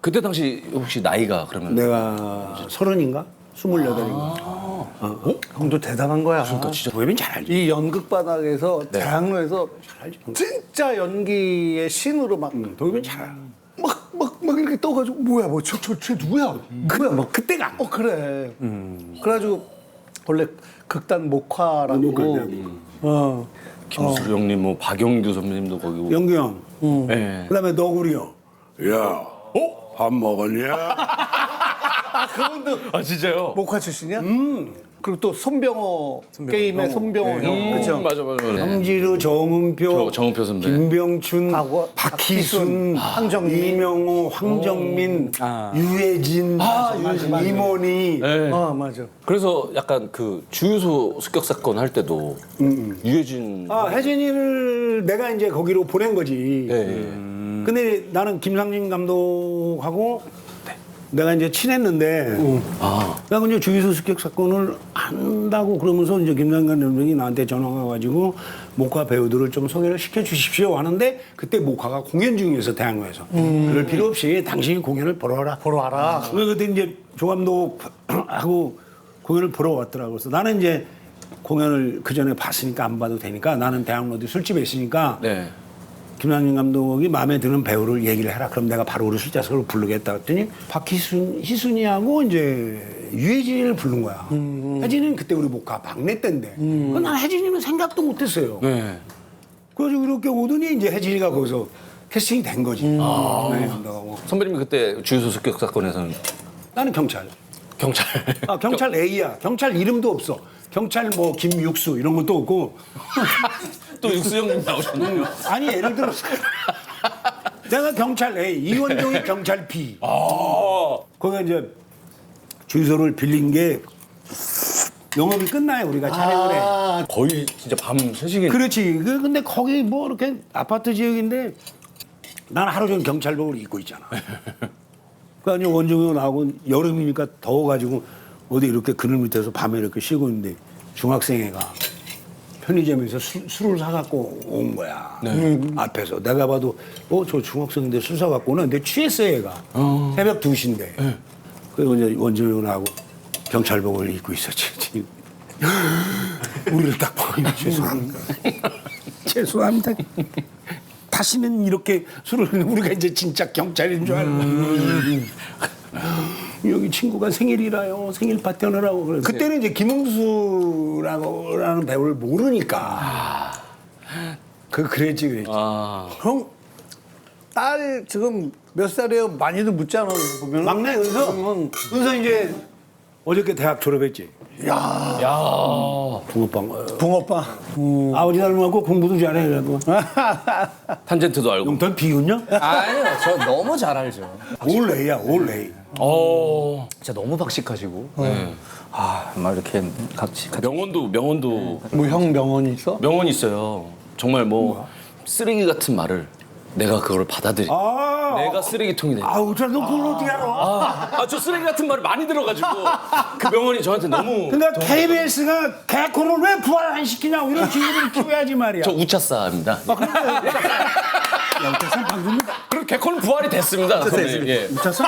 그때 당시 혹시 나이가 그러면? 내가 30인가? 28인가? 형도 대단한 거야. 그러니까 진짜 도겸이는 잘 알지. 이 연극 바닥에서 대학로에서 알지. 진짜 연기의 신으로 막 도겸이는 잘 알아. 막 이렇게 떠가지고 뭐야 쟤 누구야? 뭐야 막 그때가 안 그래. 그래가지고 원래 극단 목화라고. 김수루 형님, 뭐 박영규 선배님도 거기. 영규 형. 네. 그다음에 너구리 형. 야, 밥 먹었냐? 그분도 아 진짜요? 목화 출신이야? 그리고 또 손병호 게임의 손병호 형. 그렇죠. 맞아. 황지르, 정은표, 정은표 선배. 김병춘, 박원, 박희순, 황정민. 이명호, 황정민, 유해진, 임원희. 네. 맞아. 그래서 약간 그 주유소 습격 사건 할 때도 유해진. 혜진이를 내가 이제 거기로 보낸 거지. 네. 근데 나는 김상진 감독하고 내가 이제 친했는데, 내가 이제 주유소 습격 사건을 한다고 그러면서 이제 김상진 감독이 나한테 전화가 와가지고 목화 배우들을 좀 소개를 시켜주십시오 하는데 그때 목화가 공연 중이어서 대학로에서 그럴 필요 없이 당신이 공연을 보러 와라. 그때 이제 조 감독하고 공연을 보러 왔더라고. 그래서 나는 이제 공연을 그 전에 봤으니까 안 봐도 되니까 나는 대학로도 술집에 있으니까 네. 김상진 감독이 마음에 드는 배우를 얘기를 해라. 그럼 내가 바로 우리 술자석으로 부르겠다 했더니 희순이하고 이제 유해진을 부른 거야. 혜진이는 그때 우리 못 가. 막내 때인데. 난 혜진이는 생각도 못 했어요. 네. 그래서 이렇게 오더니 이제 혜진이가 거기서 캐스팅이 된 거지. 네, 감독하고. 선배님이 그때 주유소 습격 사건에서는 나는 경찰. 경찰. 아, 경찰 A야. 경찰 이름도 없어. 경찰 뭐 김육수 이런 것도 없고. 또 육수 형님 나오셨나요? 아니 예를 들어서 내가 경찰 A, 이원종이 경찰 B. 거기가 이제 주유소를 빌린 게 영업이 끝나요. 우리가 촬영을 해. 거의 진짜 밤 3시간. 그렇지. 근데 거기 뭐 이렇게 아파트 지역인데 난 하루 종일 경찰복을 입고 있잖아. 그러니까 원종이 나하고 여름이니까 더워가지고 어디 이렇게 그늘 밑에서 밤에 이렇게 쉬고 있는데 중학생 애가 편의점에서 술을 사갖고 온 거야. 앞에서. 내가 봐도 저 중학생인데 술 사갖고 오나? 근데 취했어요 얘가. 새벽 2시인데. 그래서 이제 원종이 나하고 경찰복을 입고 있었지. 우리를 딱 보니 죄송합니다. 죄송합니다. 다시는 이렇게 술을 우리가 이제 진짜 경찰인 줄 알고 여기 친구가 생일이라요. 생일 파티 하느라고 그래서 그때는 이제 김웅수라는 배우를 모르니까 그랬지. 그럼 딸 지금 몇 살이에요? 많이들 묻잖아 보면. 막내 은서 이제 어저께 대학 졸업했지. 붕어빵. 붕어빵. 아버지 닮아갖고 공부도 잘해 그래도. 탄젠트도 알고. 용돈 비웃냐? 아니요, 저 너무 잘 알죠. 올레야 올레. 진짜 너무 박식하시고. 막 이렇게 같이. 명언도 뭐 형 명언이 있어? 명언이 있어요. 정말 뭐 쓰레기 같은 말을 내가 그걸 받아들이. 내가 쓰레기통이 된다. 아우 너 그걸 어떻게 알아? 저 쓰레기 같은 말을 많이 들어가지고 그 명언이 저한테 너무. 그러니까 KBS가 개콘을 왜 부활 안 시키냐고 이런 기회를 키워야지 말이야. 저 우차싸입니다. 영태산 방금 그리고 개콘은 부활이 됐습니다. 선배님. 예. 웃었어?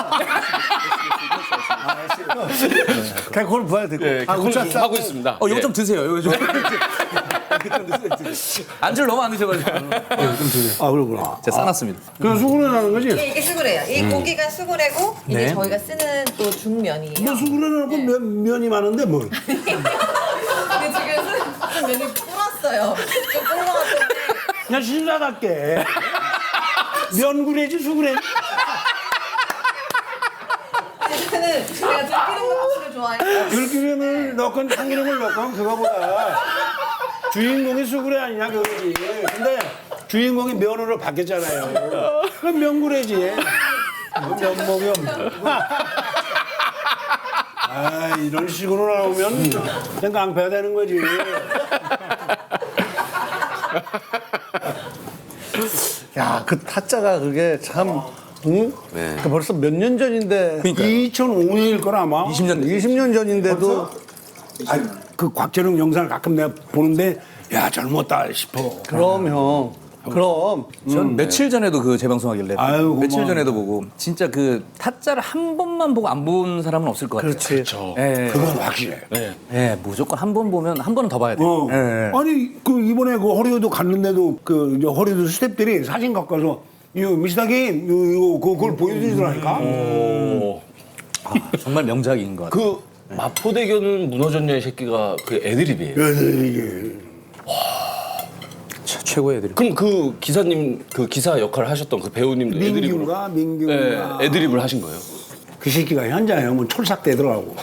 개콘을 봐야 되고. 예, 개콘을 우차싸. 하고 있습니다. 이거 예. 좀 드세요. 이거 좀. 안주를 너무 안 드셔가지고. 아 그러구나. 제가 싸놨습니다. 그냥 수그레라는 거지? 이게 수구레예요. 이 고기가 수구레고 이게 네. 저희가 쓰는 또 중면이에요. 뭐 수그레라고 면이 많은데 뭘? 근데 지금 면이 불었어요. 좀 불러왔는데 그냥 신사답게 면구레지 수그레. 저는 제가 들기름 국수를 좋아해요. 들기름을 넣건 참기름을 넣건 그거보다 주인공이 수그레 아니냐 그거지. 근데 주인공이 면으로 바뀌었잖아요. 그럼 면구레지. 면목이 아 이런 식으로 나오면 그냥 깡패가 되는 거지. 야, 그 타짜가 그게 참, 응? 그 벌써 몇 년 전인데. 2005년일 거라 아마. 20년 전인데도. 아니, 그 곽재룡 영상을 가끔 내가 보는데 야 젊었다 싶어. 그럼 형. 그럼. 전 며칠 전에도 그 재방송하길래 아유, 며칠 고마워. 전에도 보고 진짜 그 타짜를 한 번만 보고 안 본 사람은 없을 것 같아요. 그렇지. 예, 그건 확실해. 예, 무조건 한 번 보면 한 번은 더 봐야 돼요. 예. 아니 그 이번에 그 허리우드 갔는데도 그 이제 허리우드 스태프들이 사진 갖고 와서 이거 미스터김 이거 그걸 보여주더라니까. 정말 명작인 것 같아요. 그 마포대교는 무너졌냐 이 새끼가 그 애드립이에요. 이게 최고의 애들이. 그럼 그 기사님 그 기사 역할을 하셨던 그 배우님도 애드립으로 민규가 애드립을 하신 거예요? 그 새끼가 현장에 오면 촐싹대더라고.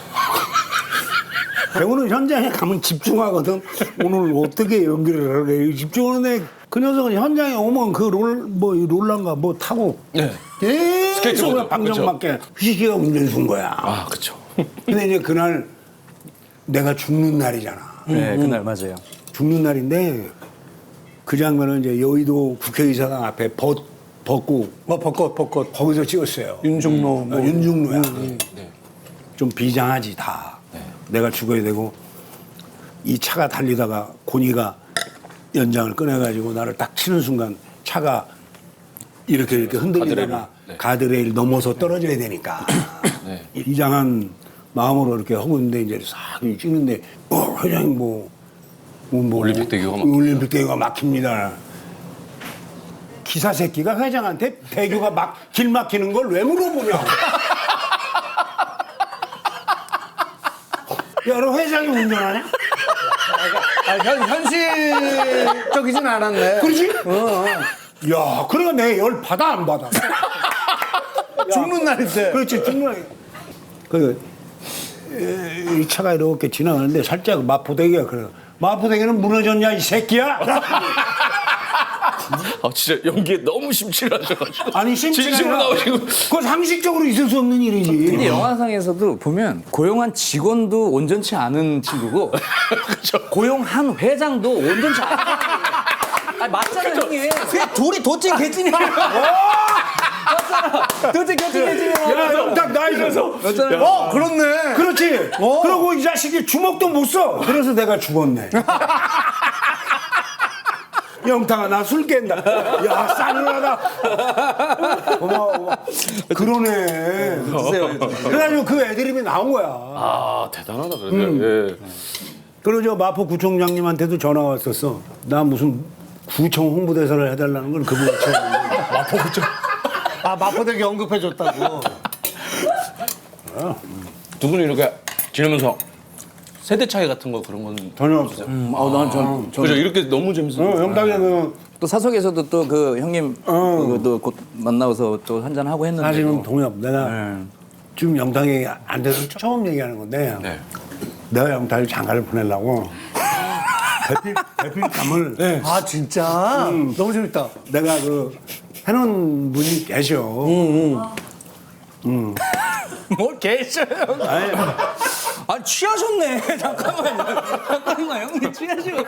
배우는 현장에 가면 집중하거든. 오늘 어떻게 연기를 하게 집중하는데 그 녀석은 현장에 오면 그 롤란가 뭐 타고 네. 계속 스케이트보드. 방정 맞게 그 새끼가 운전해 준 거야. 아 그렇죠. 근데 이제 그날 내가 죽는 날이잖아. 네, 그날 맞아요. 죽는 날인데 그 장면은 이제 여의도 국회의사당 앞에 벗고 뭐, 벚꽃. 거기서 찍었어요. 윤중로. 뭐. 윤중로야. 좀 비장하지 다. 내가 죽어야 되고 이 차가 달리다가 고니가 연장을 꺼내가지고 나를 딱 치는 순간 차가 이렇게 흔들리다가 가드레일 넘어서 떨어져야 되니까 비장한 마음으로 이렇게 하고 있는데 이제 싹 찍는데 회장님 뭐 올림픽대교가 막 올림픽대교가 막힙니다. 기사 새끼가 회장한테 대교가 막 길 막히는 걸 왜 물어보냐고. 야, 너 회장이 운전하냐? 현실적이진 않았네. 그러지? 야, 그러니까 내 열 받아 안 받아? 죽는 날인데. 그렇지, 죽는. 이 차가 이렇게 지나가는데 살짝 마포대교가 그래. 마포대교는 무너졌냐 이 새끼야? 아 진짜 연기에 너무 심취하셔가지고. 아니 진심으로 심지어 나오시고. 그건 상식적으로 있을 수 없는 일이지. 근데 영화상에서도 보면 고용한 직원도 온전치 않은 친구고 고용한 회장도 온전치 않은 아 맞잖아요 형님. 둘이 도찐 개찐이야. 맞잖아. 도찐 개찐 개찐이야. 야, 영탁 나이스. 맞잖아. 그렇네. 그렇지. 그러고 이 자식이 주먹도 못 써. 그래서 내가 죽었네. 영탁아 나 술 깬다. 야 싸늘하다. 고마워. 그러네. 그래가지고 그 애드립이 나온 거야. 아 대단하다 그래도. 예. 그리고 저 마포 구청장님한테도 전화가 왔었어. 나 무슨 구청 홍보대사를 해달라는 걸 그분이 처음인데. 마포 그쪽. 아 마포대교 언급해줬다고. 두 분이 이렇게 지내면서 세대 차이 같은 거 그런 건 전혀 없어. 그죠 이렇게 너무 재밌어요. 영탁이 또 사석에서도 또 그 형님 그것도 곧 만나서 또 한잔 하고 했는데. 사실은 동엽. 내가 지금 영탁이 안 돼서 처음 얘기하는 건데. 네. 내가 영탁이 장가를 보내려고 대필감을 아 진짜. 너무 재밌다. 내가 그 해놓은 분이 계셔. 뭘 계셔요? 아니, 아 취하셨네. 잠깐만 형님 취하시고.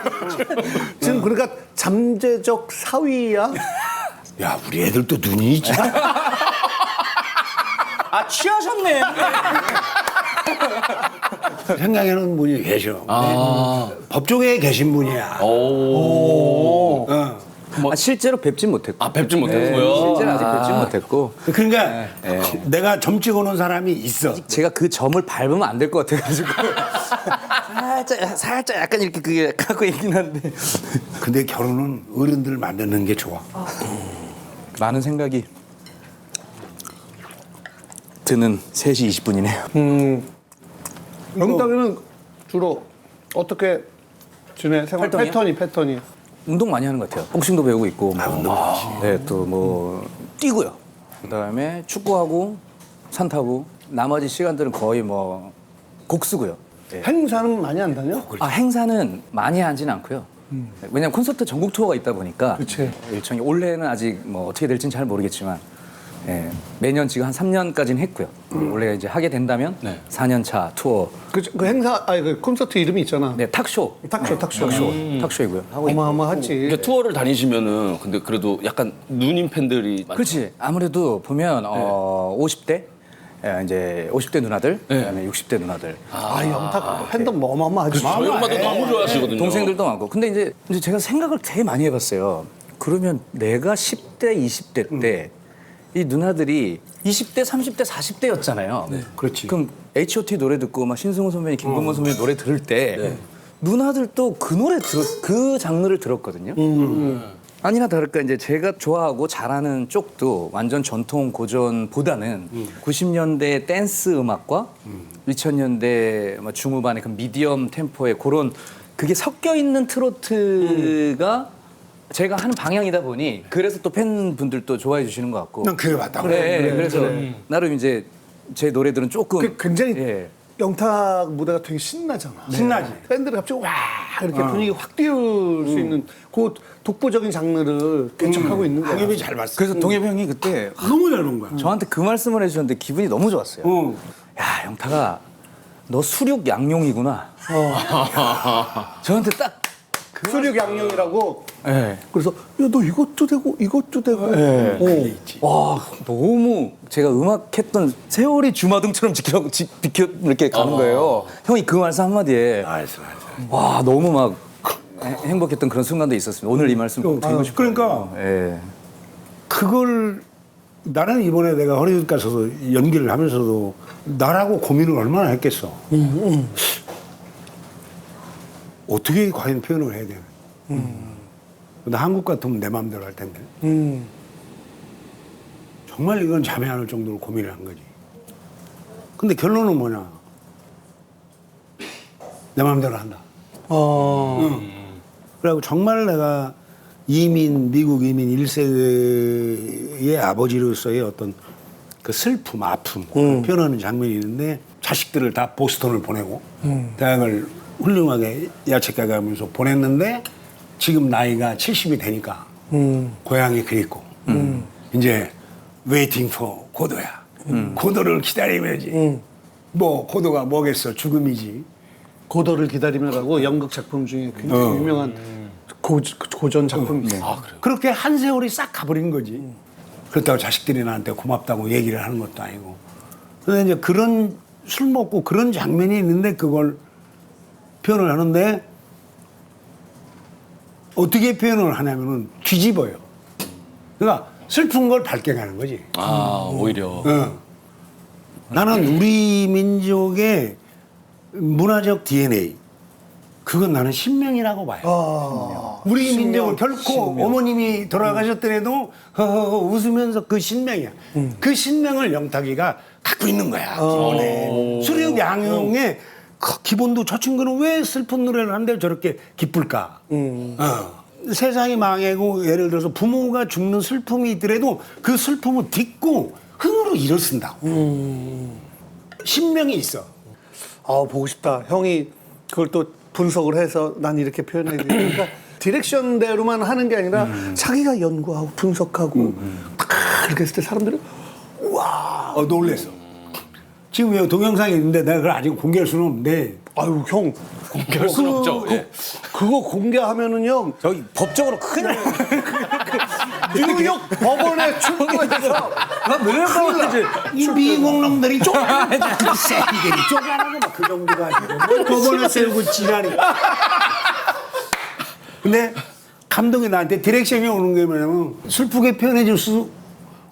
지금 그러니까 잠재적 사위야? 야 우리 애들 또 눈이 있지. 아 취하셨네. 생각해놓은 분이 계셔. 법조계에 계신 분이야. 오. 아, 실제로 뵙진 못했고. 아 뵙진 못했고요. 실제로 아직 뵙진 못했고. 그러니까 내가 점 찍어놓은 사람이 있어. 제가 그 점을 밟으면 안 될 것 같아가지고 살짝 약간 이렇게 그게 갖고 있긴 한데 근데 결혼은 어른들 만드는 게 좋아. 많은 생각이 드는 3시 20분이네요. 영탁이는 주로 어떻게 지내? 생활 활동이요? 패턴이. 운동 많이 하는 것 같아요. 복싱도 배우고 있고. 네, 또 뭐 뛰고요. 그다음에 축구하고 산 타고 나머지 시간들은 거의 뭐 곡수고요. 네. 행사는 많이 안 다녀? 아 행사는 많이 하진 않고요. 왜냐면 콘서트 전국 투어가 있다 보니까 그치. 일정이 올해는 아직 뭐 어떻게 될지는 잘 모르겠지만 예, 매년 지금 한 3년까지는 했고요. 원래 이제 하게 된다면 4년 차 투어. 그 행사 아니 그 콘서트 이름이 있잖아. 네, 탁쇼. 탁쇼이고요. 하고 있고. 어마어마하지. 그러니까 투어를 다니시면은 근데 그래도 약간 누님 팬들이 많죠. 그렇지. 아무래도 보면 50대 이제 50대 누나들, 그다음에 60대 누나들. 아 영탁 팬덤 어마어마하지. 저희 엄마도 너무 좋아하시거든요. 동생들도 많고. 근데 이제 제가 생각을 되게 많이 해봤어요. 그러면 내가 10대, 20대 때 이 누나들이 20대, 30대, 40대였잖아요. 그렇지. 그럼 H.O.T 노래 듣고 막 신승훈 선배님, 김건모 선배님 노래 들을 때 누나들도 그 장르를 들었거든요. 아니나 다를까 이제 제가 좋아하고 잘하는 쪽도 완전 전통 고전보다는 90년대 댄스 음악과 2000년대 중후반의 그 미디엄 템포의 그런 그게 섞여 있는 트로트가 제가 하는 방향이다 보니 그래서 또 팬분들도 좋아해 주시는 것 같고. 난 그게 맞다고. 그래서 나름 이제 제 노래들은 조금 굉장히 예. 영탁 무대가 되게 신나잖아. 신나지. 팬들이 갑자기 와 이렇게 분위기 확 띄울 수 있는 그 독보적인 장르를 개척하고 있는 거야. 동엽이 잘 봤어. 그래서 동엽 형이 그때 너무 잘 본 거야. 저한테 그 말씀을 해주셨는데 기분이 너무 좋았어요. 야 영탁아 너 수륙 양용이구나. 저한테 딱 수륙 양념이라고. 예. 그래서 야 너 이것도 되고 이것도 되고. 와 너무 제가 음악했던 세월이 주마등처럼 비켜 이렇게 가는 거예요. 형이 그 말씀 한마디에 알았어. 와 너무 막 행복했던 그런 순간도 있었습니다. 오늘 이 말씀 꼭 드리고 싶어요. 그러니까 예. 그걸 나는 이번에 내가 허리웃 가서 연기를 하면서도 나라고 고민을 얼마나 했겠어. 어떻게 과연 표현을 해야 되나. 근데 한국 같으면 내 마음대로 할 텐데. 정말 이건 잠이 안 올 정도로 고민을 한 거지. 근데 결론은 뭐냐? 내 마음대로 한다. 그리고 정말 내가 미국 이민 1세의 아버지로서의 어떤 그 슬픔, 아픔 표현하는 장면이 있는데 자식들을 다 보스턴을 보내고 대학을 훌륭하게 야채가 가면서 보냈는데 지금 나이가 70이 되니까 고향이 그립고 이제 waiting for 고도야. 고도를 기다리면지. 뭐 고도가 뭐겠어? 죽음이지. 고도를 기다리며라고 연극 작품 중에 굉장히 유명한 고전 작품이 있어요. 아, 그래요? 그렇게 한 세월이 싹 가버린 거지. 그렇다고 자식들이 나한테 고맙다고 얘기를 하는 것도 아니고. 근데 이제 그런 술 먹고 그런 장면이 있는데 그걸 표현을 하는데 어떻게 표현을 하냐면은 뒤집어요. 그러니까 슬픈 걸 밝게 가는 거지. 아, 오히려. 어. 나는 우리 민족의 문화적 DNA 그건 나는 신명이라고 봐요. 우리 민족은 결코 어머님이 돌아가셨더라도 허허허 웃으면서 그 신명이야. 그 신명을 영탁이가 갖고 있는 거야. 기본에. 수력 양용의 기본도 저 친구는 왜 슬픈 노래를 한데 저렇게 기쁠까? 세상이 망하고 예를 들어서 부모가 죽는 슬픔이 있더라도 그 슬픔을 딛고 흥으로 일을 쓴다고. 신명이 있어. 보고 싶다. 형이 그걸 또 분석을 해서 난 이렇게 표현해 드리니까 디렉션대로만 하는 게 아니라 자기가 연구하고 분석하고 딱 이렇게 했을 때 사람들은 우와. 놀랬어. 지금 여기 동영상이 있는데 내가 그걸 아직 공개할 수는 없는데. 아유 형 공개할 수는 없죠. 예. 그거 공개하면은요 저기 법적으로 큰일 나요. 뉴욕 법원에 출두해서 이 미국 놈들이 새끼들이 쪼가라고 막 그 정도가 아니고 법원에 세우고 지랄이. 근데 감독이 나한테 디렉션이 오는 게 뭐냐면 슬프게 표현해 줄 수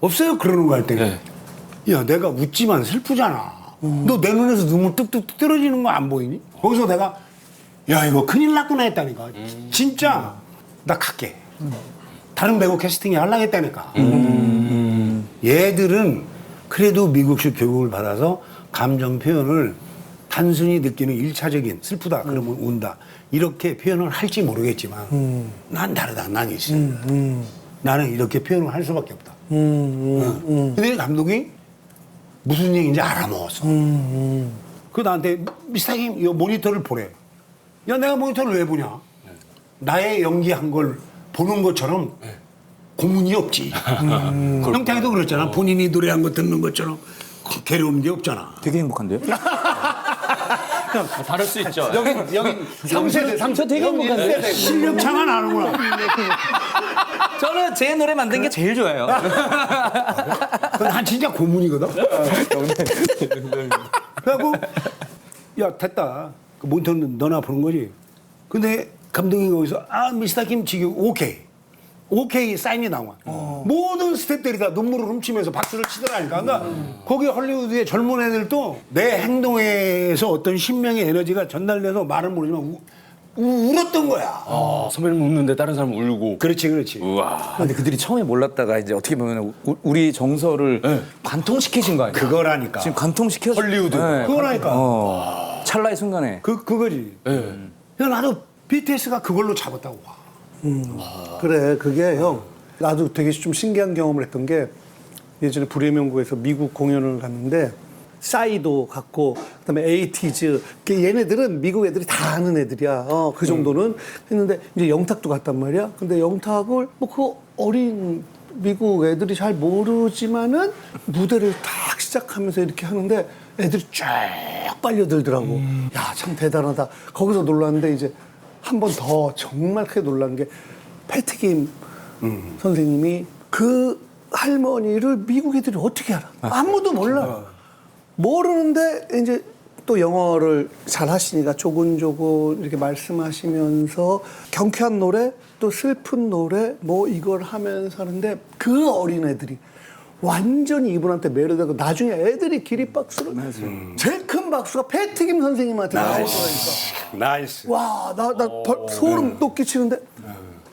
없어요 그러는 거 할 때. 야 내가 웃지만 슬프잖아. 너 내 눈에서 눈물 뚝뚝 떨어지는 거 안 보이니? 거기서 내가 야 이거 큰일 났구나 했다니까. 진짜 나 갈게. 다른 배우 캐스팅이 하려고 했다니까. 얘들은 그래도 미국식 교육을 받아서 감정 표현을 단순히 느끼는 일차적인 슬프다 그러면 운다 이렇게 표현을 할지 모르겠지만 난 다르다. 난 있어. 나는 이렇게 표현을 할 수밖에 없다. 근데 감독이 무슨 얘기인지 알아먹었어. 그 나한테 미스터 김 이 모니터를 보래. 야 내가 모니터를 왜 보냐? 나의 연기한 걸 보는 것처럼 고문이 없지. 형태도 그렇잖아. 본인이 노래한 거 듣는 것처럼 괴로운 게 없잖아. 되게 행복한데요? 다를 수 있죠. 여긴 3세대 저 되게 행복한데. 실력 차가 나는구나. 저는 제 노래 만든 게 제일 좋아요. 난 진짜 고문이거든. 그래갖고 야 됐다. 그 모니터는 너나 보는 거지. 근데 감독이 거기서 미스터 김 지금 오케이 사인이 나와. 모든 스태프들이 다 눈물을 훔치면서 박수를 치더라니까. 그러니까 거기 헐리우드의 젊은 애들도 내 행동에서 어떤 신명의 에너지가 전달돼서 말은 모르지만 울었던 거야. 선배님 웃는데 다른 사람 울고. 그렇지. 우와. 근데 그들이 처음에 몰랐다가 이제 어떻게 보면 우리 정서를 관통시키신 거 아니에요? 그거라니까. 지금 관통시켰어. 헐리우드. 그거라니까. 찰나의 순간에. 그거지. 야, 나도 BTS가 그걸로 잡았다고 봐. 그래 그게 형 나도 되게 좀 신기한 경험을 했던 게 예전에 불의 명곡에서 미국 공연을 갔는데 싸이도 갔고 그다음에 에이티즈 얘네들은 미국 애들이 다 아는 애들이야. 그 정도는 했는데 이제 영탁도 갔단 말이야. 근데 영탁을 뭐 그 어린 미국 애들이 잘 모르지만은 무대를 딱 시작하면서 이렇게 하는데 애들이 쫙 빨려들더라고. 야 참 대단하다. 거기서 놀랐는데 이제 한 번 더 정말 크게 놀란 게 패티김 선생님이 그 할머니를 미국 애들이 어떻게 알아? 아무도 몰라. 모르는데 이제 또 영어를 잘 하시니까 조곤조곤 이렇게 말씀하시면서 경쾌한 노래 또 슬픈 노래 뭐 이걸 하면서 하는데 그 어린애들이 완전히 이분한테 매료되고 나중에 애들이 기립박수를 제일 큰 박수가 패티김 선생님한테 나오더라니까. 나이스. 와, 나 소름 돋끼치는데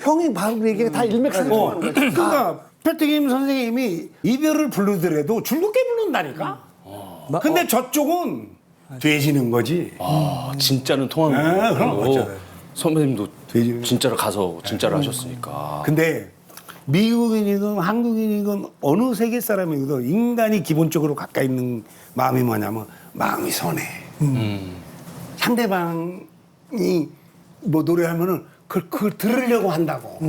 형이 바로 얘기가 다 일맥상통하는 거야. 그러니까 패트김 선생님이 이별을 부르더라도 즐겁게 부른다니까. 근데 저쪽은 돼지는 거지. 아, 진짜는 통하는 아, 그럼 거고. 맞잖아요. 선배님도 돼지는 진짜로 가서 진짜로 하셨으니까. 근데 미국인이든 한국인이든 어느 세계 사람이든 인간이 기본적으로 가까이 있는 마음이 뭐냐면 마음이 선해. 상대방이 뭐 노래하면은 그걸 들으려고 한다고.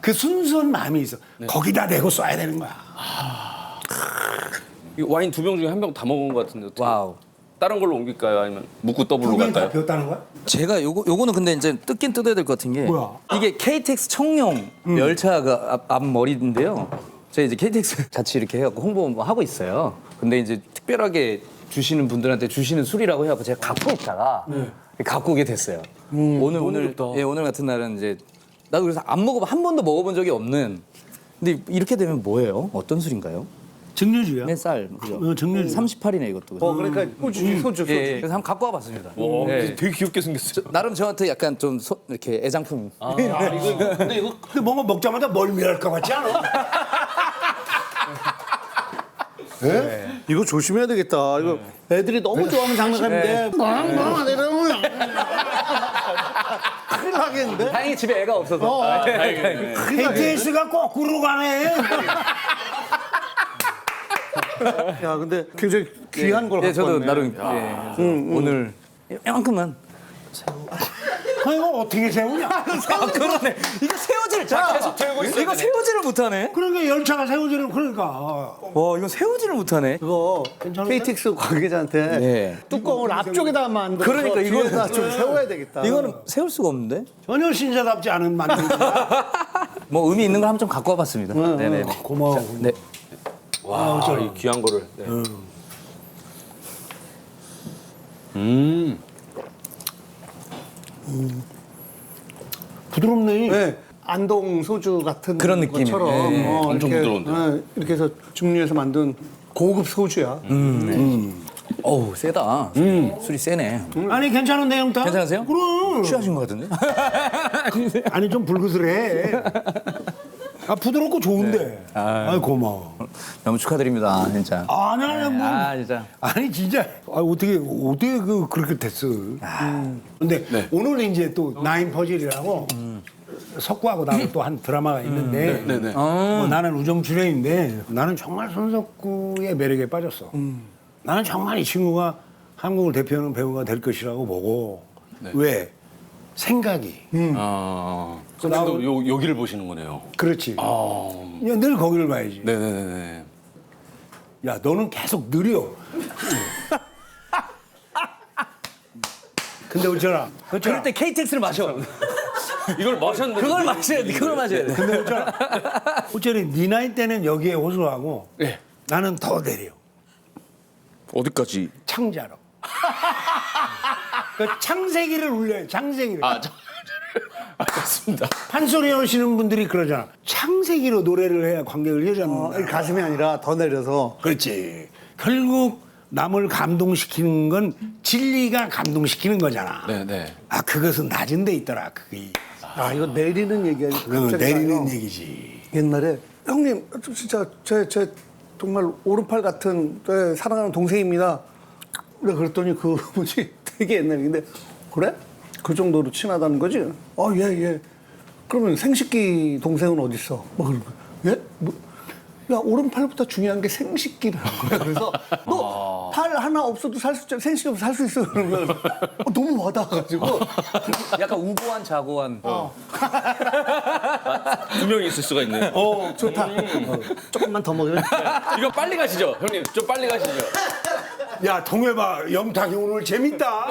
그 순수한 마음이 있어. 거기다 대고 쏴야 되는 거야. 이 와인 2병 중에 1병 다 먹은 것 같은데 어떻게 와우. 다른 걸로 옮길까요? 아니면 묵고 더블로 두 개는 다 갈까요? 배웠다는 거야? 제가 요거는 근데 이제 뜯긴 뜯어야 될 것 같은 게 뭐야? 이게 KTX 청룡 열차가 앞머리인데요. 제가 이제 KTX 같이 이렇게 해갖고 홍보 뭐 하고 있어요. 근데 이제 특별하게 주시는 분들한테 주시는 술이라고 해갖고 제가 갖고 있다가 갖고 오게 됐어요. 오늘 예, 오늘 같은 날은 이제 나도 그래서 한 번도 먹어본 적이 없는. 근데 이렇게 되면 뭐예요? 어떤 술인가요? 증류주야. 네, 쌀. 그죠? 증류주. 38이네 이것도. 그러니까 소주. 예, 예. 그래서 한번 갖고 와봤습니다. 예. 되게 귀엽게 생겼어요. 나름 저한테 약간 좀 이렇게 애장품. 근데 이거 근데 뭔가 먹자마자 멀미할 것 같지 않아? 예? 이거 조심해야 되겠다. 이거 애들이 너무 좋아하는 장난감인데 나랑 이러면 큰일 나겠는데? 다행히 집에 애가 없어서. KTX가 거꾸로 가네. 야, 근데 굉장히 귀한 걸 예, 갖고 저도 왔네. 나름 오늘 이만큼만. 이거 어떻게 세우냐? 그러네. 이거 세우지를 계속 들고 있어. 이거 세우지를 못하네. 그러니까 열차가 세우지는 그러니까. 와, 이거 세우지를 못하네. 그거 KTX 관계자한테 예. 뚜껑을 앞쪽에다 만들어서 그러니까 이거는 뒤에다 좀 세워야 되겠다. 이거는 세울 수가 없는데. 전혀 신사답지 않은 만남. 뭐 의미 있는 걸 한번 좀 갖고 와봤습니다. 네네. 고마워. 네. 와, 이 귀한 거를. 네. 부드럽네. 네. 안동 소주 같은 그런 느낌이네. 것처럼 예, 엄청 이렇게, 부드러운데. 이렇게 해서 증류해서 만든 고급 소주야. 어우, 세다. 술이 세네. 아니 괜찮은데 형따? 괜찮으세요? 그럼. 취하신 것 같은데? 아니 좀 불그스래. 아 부드럽고 좋은데. 아 고마워. 너무 축하드립니다, 진짜. 아니 뭐. 아, 진짜. 아니 진짜 어떻게 그렇게 됐어. 근데 오늘 이제 또 나인 퍼즐이라고 석구하고 나하고 또 한 드라마가 있는데 뭐 나는 우정 출연인데 나는 정말 손석구의 매력에 빠졌어. 나는 정말 이 친구가 한국을 대표하는 배우가 될 것이라고 보고 왜 생각이 선배님도 여기를 보시는 거네요. 그렇지. 야, 늘 거기를 봐야지. 네네네. 야 너는 계속 느려. 근데 어쩌나. 그럴 때 KTX를 마셔. 이걸 마셨는데. 그걸 마셔야 돼. 그걸 마셔야 돼. 근데 어쩌나 네 나이 때는 여기에 호소하고 네. 나는 더 내려. 어디까지? 창자로. 그 창세기를 울려요. 창세기를. 알겠습니다. 판소리 하시는 분들이 그러잖아. 창세기로 노래를 해야 관객을 해줬는데. 가슴이 아니라 더 내려서. 그렇지. 결국 남을 감동시키는 건 진리가 감동시키는 거잖아. 네네. 아 그것은 낮은 데 있더라. 그게. 아, 이거 내리는 얘기야. 갑자기 내리는 나요. 얘기지. 옛날에 형님 진짜 제 정말 오른팔 같은 사랑하는 동생입니다. 내가 그랬더니 그 뭐지 되게 옛날인데 그래? 그 정도로 친하다는 거지? 예. 그러면 생식기 동생은 어디 있어? 뭐 그런 거야. 예? 뭐? 야 오른팔보다 중요한 게 생식기라는 거야. 그래서 너 팔 하나 없어도 살 수 있잖아. 생식기 없어 살 수 있어. 그러면 너무 와닿아가지고 약간 우고한 자고한. 2명이 있을 수가 있네요. 좋다. 조금만 더 먹으면. 이거 빨리 가시죠, 형님. 좀 빨리 가시죠. 야 동해봐 영탁이 오늘 재밌다.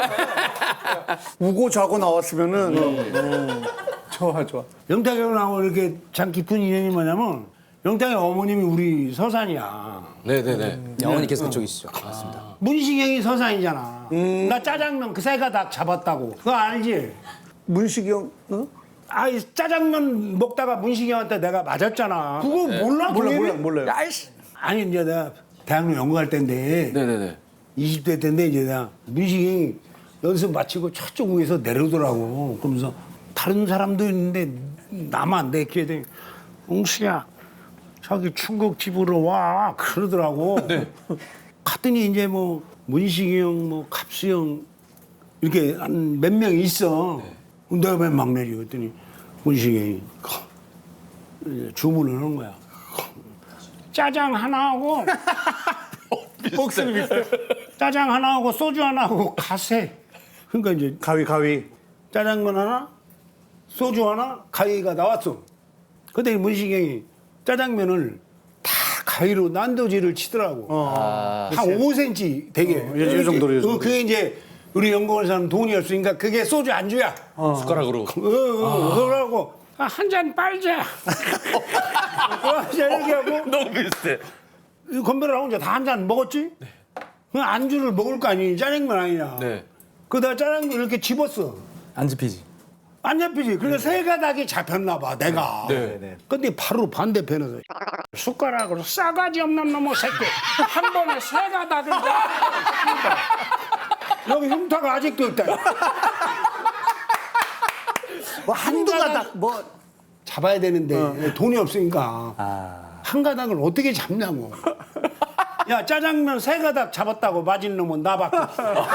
우고 좌고 나왔으면은 좋아. 영탁이랑 나하고 이렇게 참 깊은 인연이 뭐냐면 영탁이 어머님이 우리 서산이야. 네네네. 어머니께서 그쪽이시죠. 맞습니다. 문식이 형이 서산이잖아. 나 짜장면 그 새가 다 잡았다고. 그거 알지? 문식이 형, 어? 아이 짜장면 먹다가 문식이 형한테 내가 맞았잖아. 그거 몰라? 몰라요. 야이씨. 아니 이제 내가 대학로 연구할 때인데 네네네. 20대 때인데 이제 내가 문식이 형이 연습 마치고 저쪽 위에서 내려오더라고. 그러면서 다른 사람도 있는데 나만 내 귀에 대고 웅수야 저기 중국집으로 와 그러더라고. 갔더니 이제 뭐 문식이 형, 뭐 갑수 형 이렇게 한 몇 명 있어. 내가 맨 막내지. 그랬더니 문식이 형이 주문을 하는 거야. 짜장 하나 하고 복수는 비슷해. 짜장 하나 하고 소주 하나 하고 가세. 그러니까 이제 가위. 짜장면 하나, 소주 하나, 가위가 나왔어. 근데 문식이 형이 짜장면을 다 가위로 난도질을 치더라고. 한 5cm 되게. 이 정도로, 이 정도. 그게 이제 우리 연구원 사람 돈이었으니까 그게 소주 안주야. 숟가락으로. 그러고 한 잔 빨자. 이렇게 하고 너무 비슷해. 건배를 하고 이제 다 한 잔 먹었지? 그 안주를 먹을 거 아니니 짜장면 아니냐. 네. 그러다 짜장면 이렇게 집었어. 안 집히지. 안 잡히지. 그러니까 세 가닥이 잡혔나 봐, 내가. 네. 근데 바로 반대편에서 숟가락으로 싸가지 없는 놈의 새끼. 한 번에 세 가닥을 다. 여기 흉터가 아직도 있다. 뭐 한두 가닥 뭐 잡아야 되는데 돈이 없으니까 한 가닥을 어떻게 잡냐고. 야 짜장면 세 가닥 잡았다고 맞은 놈은 나밖에 없어.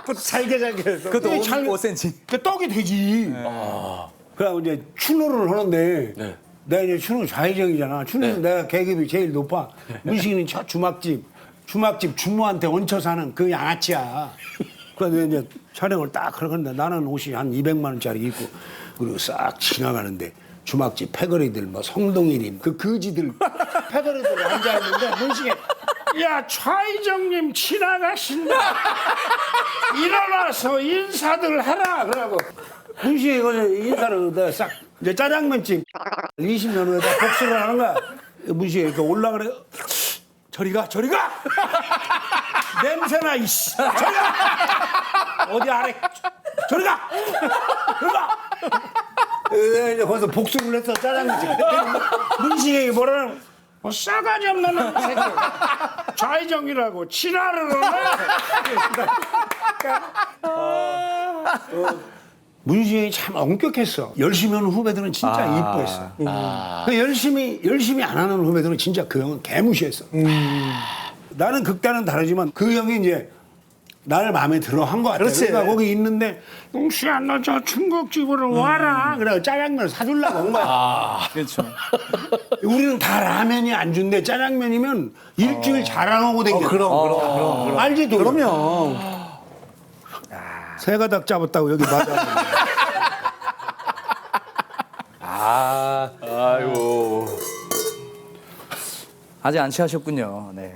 또 잘게 해서. 그것도 잘- 5cm. 그 떡이 되지. 그래고 이제 추노를 하는데 네. 내가 이제 추노 좌회전이잖아. 추노는 내가 계급이 제일 높아. 문식이는 저 주막집 주모한테 얹혀 사는 그 양아치야. 그래서 이제 촬영을 딱 그러는데 나는 옷이 한 200만 원짜리 입고 그리고 싹 지나가는데 주막집 패거리들 뭐 성동일임 그 거지들 패거리들 앉아 있는데 문식이 야 좌회전님 지나가신다. 일어나서 인사들 하라 그러고 문식이 그 인사를 내가 싹 이제 짜장면집 20년 후에 다 복수를 하는 거야. 문식이 이렇게 올라가래. 저리 가. 냄새나 이씨. 저리 가. 어디 아래. 저리 가. 이제 거기서 복수를 했어 짜장면집. 문식이 뭐라는 싸가지 없는 놈 새끼. 좌회전이라고 지랄을 하네. 문식이 참 엄격했어. 열심히 하는 후배들은 진짜 이뻐했어. 그 열심히 안 하는 후배들은 진짜 그 형은 개무시했어. 나는 극단은 다르지만 그 형이 이제 나를 마음에 들어 한 것 같아. 그렇지. 그러니까 거기 있는데 용수야 너 저 중국집으로 와라. 그래 짜장면 사주려고 온 거야. 그렇죠. 우리는 다 라면이 안 준대. 짜장면이면 일주일 자랑하고 댕겨. 그럼. 알지? 도 그럼요. 세 가닥 잡았다고 여기 맞아. 아이고. 아직 안 취하셨군요. 네.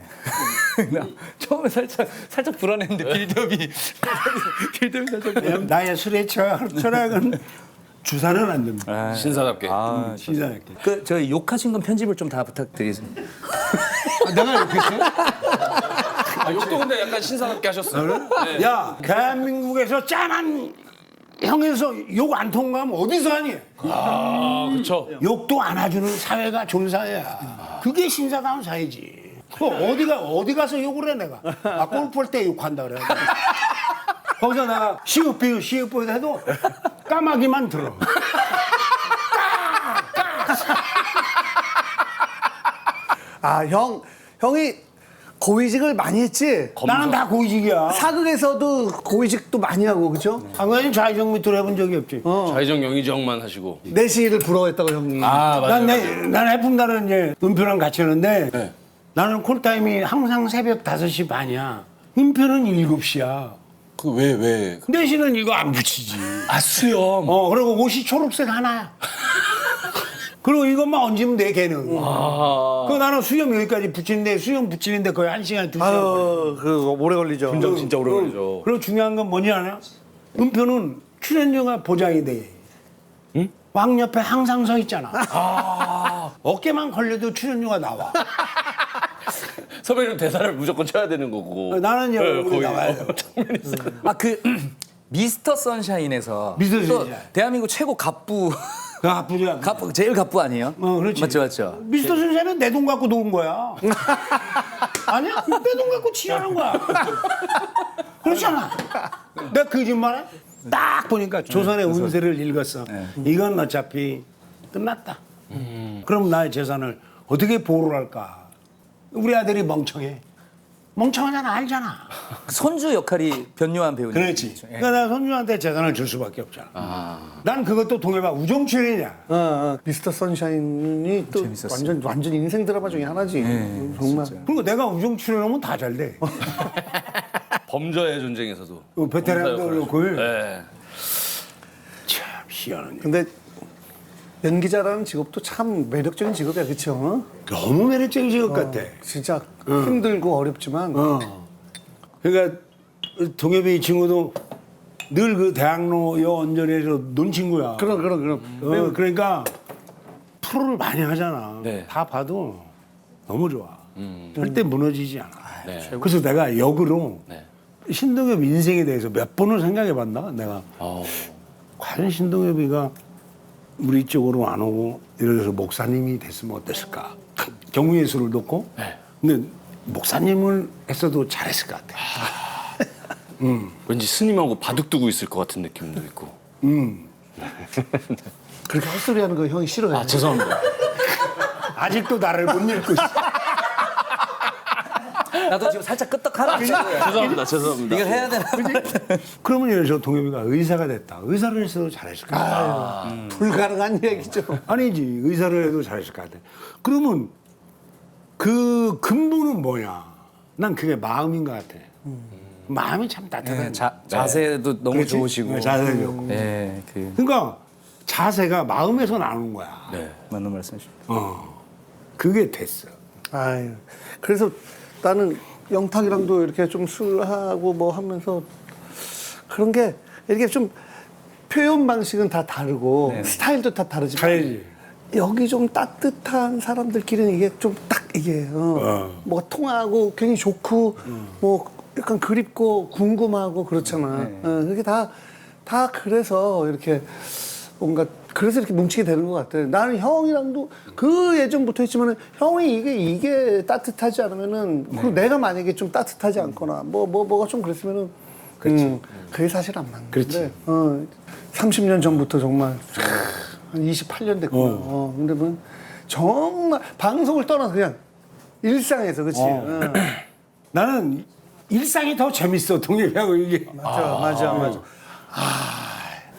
처음에 살짝 불안했는데 빌드업이 살짝. 나의 술의 철학은 주사는 안 됩니다. 신사답게. 시작할게. 저 욕하신 건 편집을 좀 다 부탁드리겠습니다. 내가 욕했어? 욕도 근데 약간 신사답게 하셨어요. 네. 야, 대한민국에서 짠한 형에서 욕 안 통과하면 어디서 하니? 그렇죠. 욕도 안 해주는 사회가 좋은 사회야. 그게 신사다운 사회지. 그 어디 가서 욕을 해 내가. 골프할 때 욕한다 그래. 거기서 내가 시읍비읍 해도 까마귀만 들어. 형이 고위직을 많이 했지. 나는 다 고위직이야. 사극에서도 고위직도 많이 하고 그죠? 당연히 좌회전 밑으로 해본 적이 없지. 좌회전 영의정만 하시고. 내시를 부러워했다고 형님. 맞아요. 난 해품날은 이제 은표랑 같이 하는데 네. 나는 콜타임이 항상 새벽 5시 반이야. 은표는 7시야. 그 왜? 내신은 이거 안 붙이지. 수염. 그리고 옷이 초록색 하나야. 그리고 이것만 얹으면 돼 걔는. 그 나는 수염 여기까지 붙이는데 수염 붙이는데 거의 1시간 2시간. 그 오래 걸리죠. 진짜 오래 걸리죠. 그리고 중요한 건 뭐냐 아냐? 은표는 출연료가 보장이 돼. 응? 왕 옆에 항상 서 있잖아. 어깨만 걸려도 출연료가 나와. 선배님 대사를 무조건 쳐야 되는 거고. 나는 이제 얼굴이 나와야 돼. 미스터 선샤인에서 미스터 또 선샤인. 대한민국 최고 갑부 그 아프죠. 제일 갑부 아니에요? 그렇지. 맞죠. 미스터 선샤는 내 돈 갖고 놓은 거야. 아니야? 내 돈 갖고 치라는 거야. 그렇잖아. 내가 거짓말해? 딱 보니까 조선의 운세를 읽었어. 이건 어차피 끝났다. 그럼 나의 재산을 어떻게 보호를 할까? 우리 아들이 멍청해. 멍청하잖아, 알잖아. 손주 역할이 변요한 배우님. 그렇지. 그러니까 내가 손주한테 재산을 줄 수밖에 없잖아. 난 그것도 동해봐 우정출연이냐. 미스터 선샤인이 또 완전 인생 드라마 중에 하나지. 정말. 그리고 내가 우정출연하면 다 잘 돼. 범저의 전쟁에서도 베테랑도 그렇고. 네. 참 희한한. 근데 연기자라는 직업도 참 매력적인 직업이야, 그렇죠? 너무 매력적인 직업 같아. 진짜 힘들고 어렵지만 그러니까 동엽이 이 친구도 늘 그 대학로 여 언저리에서 논 친구야. 그럼. 그러니까 프로를 많이 하잖아. 네. 다 봐도 너무 좋아. 절대 무너지지 않아. 네. 그래서 내가 역으로 네. 신동엽 인생에 대해서 몇 번을 생각해봤나? 내가 과연 신동엽이가 우리 쪽으로 안 오고 예를 들어서 목사님이 됐으면 어땠을까? 경우예수를 놓고. 네. 근데 목사님을 했어도 잘했을 것 같아. 왠지 스님하고 바둑 두고 있을 것 같은 느낌도 있고. 그렇게 헛소리 하는 거 형이 싫어해. 아 죄송합니다. 아직도 나를 못 읽고 있어. 나도 지금 살짝 끄떡하라. 죄송합니다. 이걸 해야 되나? 그러면 예를 들어서 동엽이가 의사가 됐다. 의사를 했어도 잘했을 것 같아. 불가능한 얘기죠. 아니지. 의사를 해도 잘했을 것 같아. 그러면 그 근본은 뭐냐? 난 그게 마음인 것 같아. 마음이 참 따뜻한. 자세도 너무 그렇지? 좋으시고. 네, 자세도 좋고. 네, 그러니까 자세가 마음에서 나오는 거야. 네. 맞는 말씀이시죠. 그게 됐어. 아유, 그래서 나는 영탁이랑도 이렇게 좀 술하고 뭐 하면서 그런 게 이렇게 좀 표현 방식은 다 다르고 스타일도 다 다르지만 잘해야지. 여기 좀 따뜻한 사람들끼리는 이게 좀 딱 이게 뭐가 통하고 굉장히 좋고 뭐 약간 그립고 궁금하고 그렇잖아. 그게 다 그래서 이렇게 뭔가 그래서 이렇게 뭉치게 되는 것 같아. 나는 형이랑도 그 예전부터 했지만은 형이 이게 따뜻하지 않으면은 그리고 내가 만약에 좀 따뜻하지 않거나 뭐가 좀 그랬으면은 그게 사실 안 맞는 그렇지. 건데 30년 전부터 정말 한 28년 됐구나. 근데 뭐 정말 방송을 떠나서 그냥 일상에서 그렇지. 나는 일상이 더 재밌어. 동엽이하고 이게. 맞아.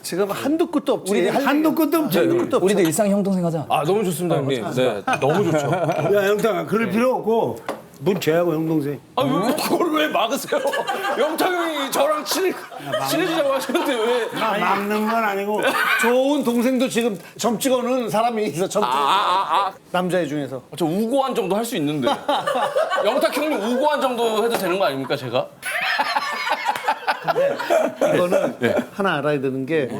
지금 한도 끝도 없지. 우리 한도 끝도 없지. 우리도 일상 형 동생 하자. 아 너무 좋습니다 형님. 네, 너무 좋죠. 야, 영탁아, 그럴 필요 없고, 문 쟤하고 형 동생. 아 왜 그걸 왜 막으세요? 영탁 형이 저랑 친해지자고 하셨는데 왜? 막는 건 아니고. 좋은 동생도 지금 점 찍어놓은 사람이 있어. 점 남자애 중에서. 저 우고한 정도 할 수 있는데. 영탁 형님 우고한 정도 해도 되는 거 아닙니까 제가? 이거는 하나 알아야 되는 게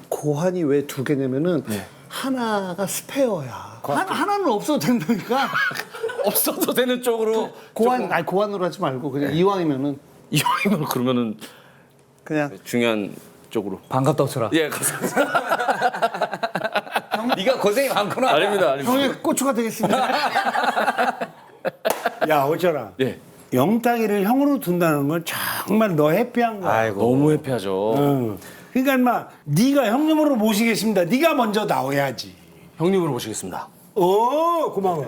고환이 왜 두 개냐면은 하나가 스페어야. 하나는 없어도 된다니까. 없어도 되는 쪽으로. 고환으로 하지 말고 그냥 이왕이면은 이왕이면 그러면은 그냥 중요한 쪽으로. 반갑다 호철아. 예 감사합니다. 네가 고생이 많구나. 아닙니다. 형의 고추가 되겠습니다. 야, 어쩌라. 예. 영탁이를 형으로 둔다는 건 정말 너 해피한 거야. 너무 해피하죠. 그러니까 인마 네가 형님으로 모시겠습니다. 네가 먼저 나와야지. 형님으로 모시겠습니다. 오, 고마워.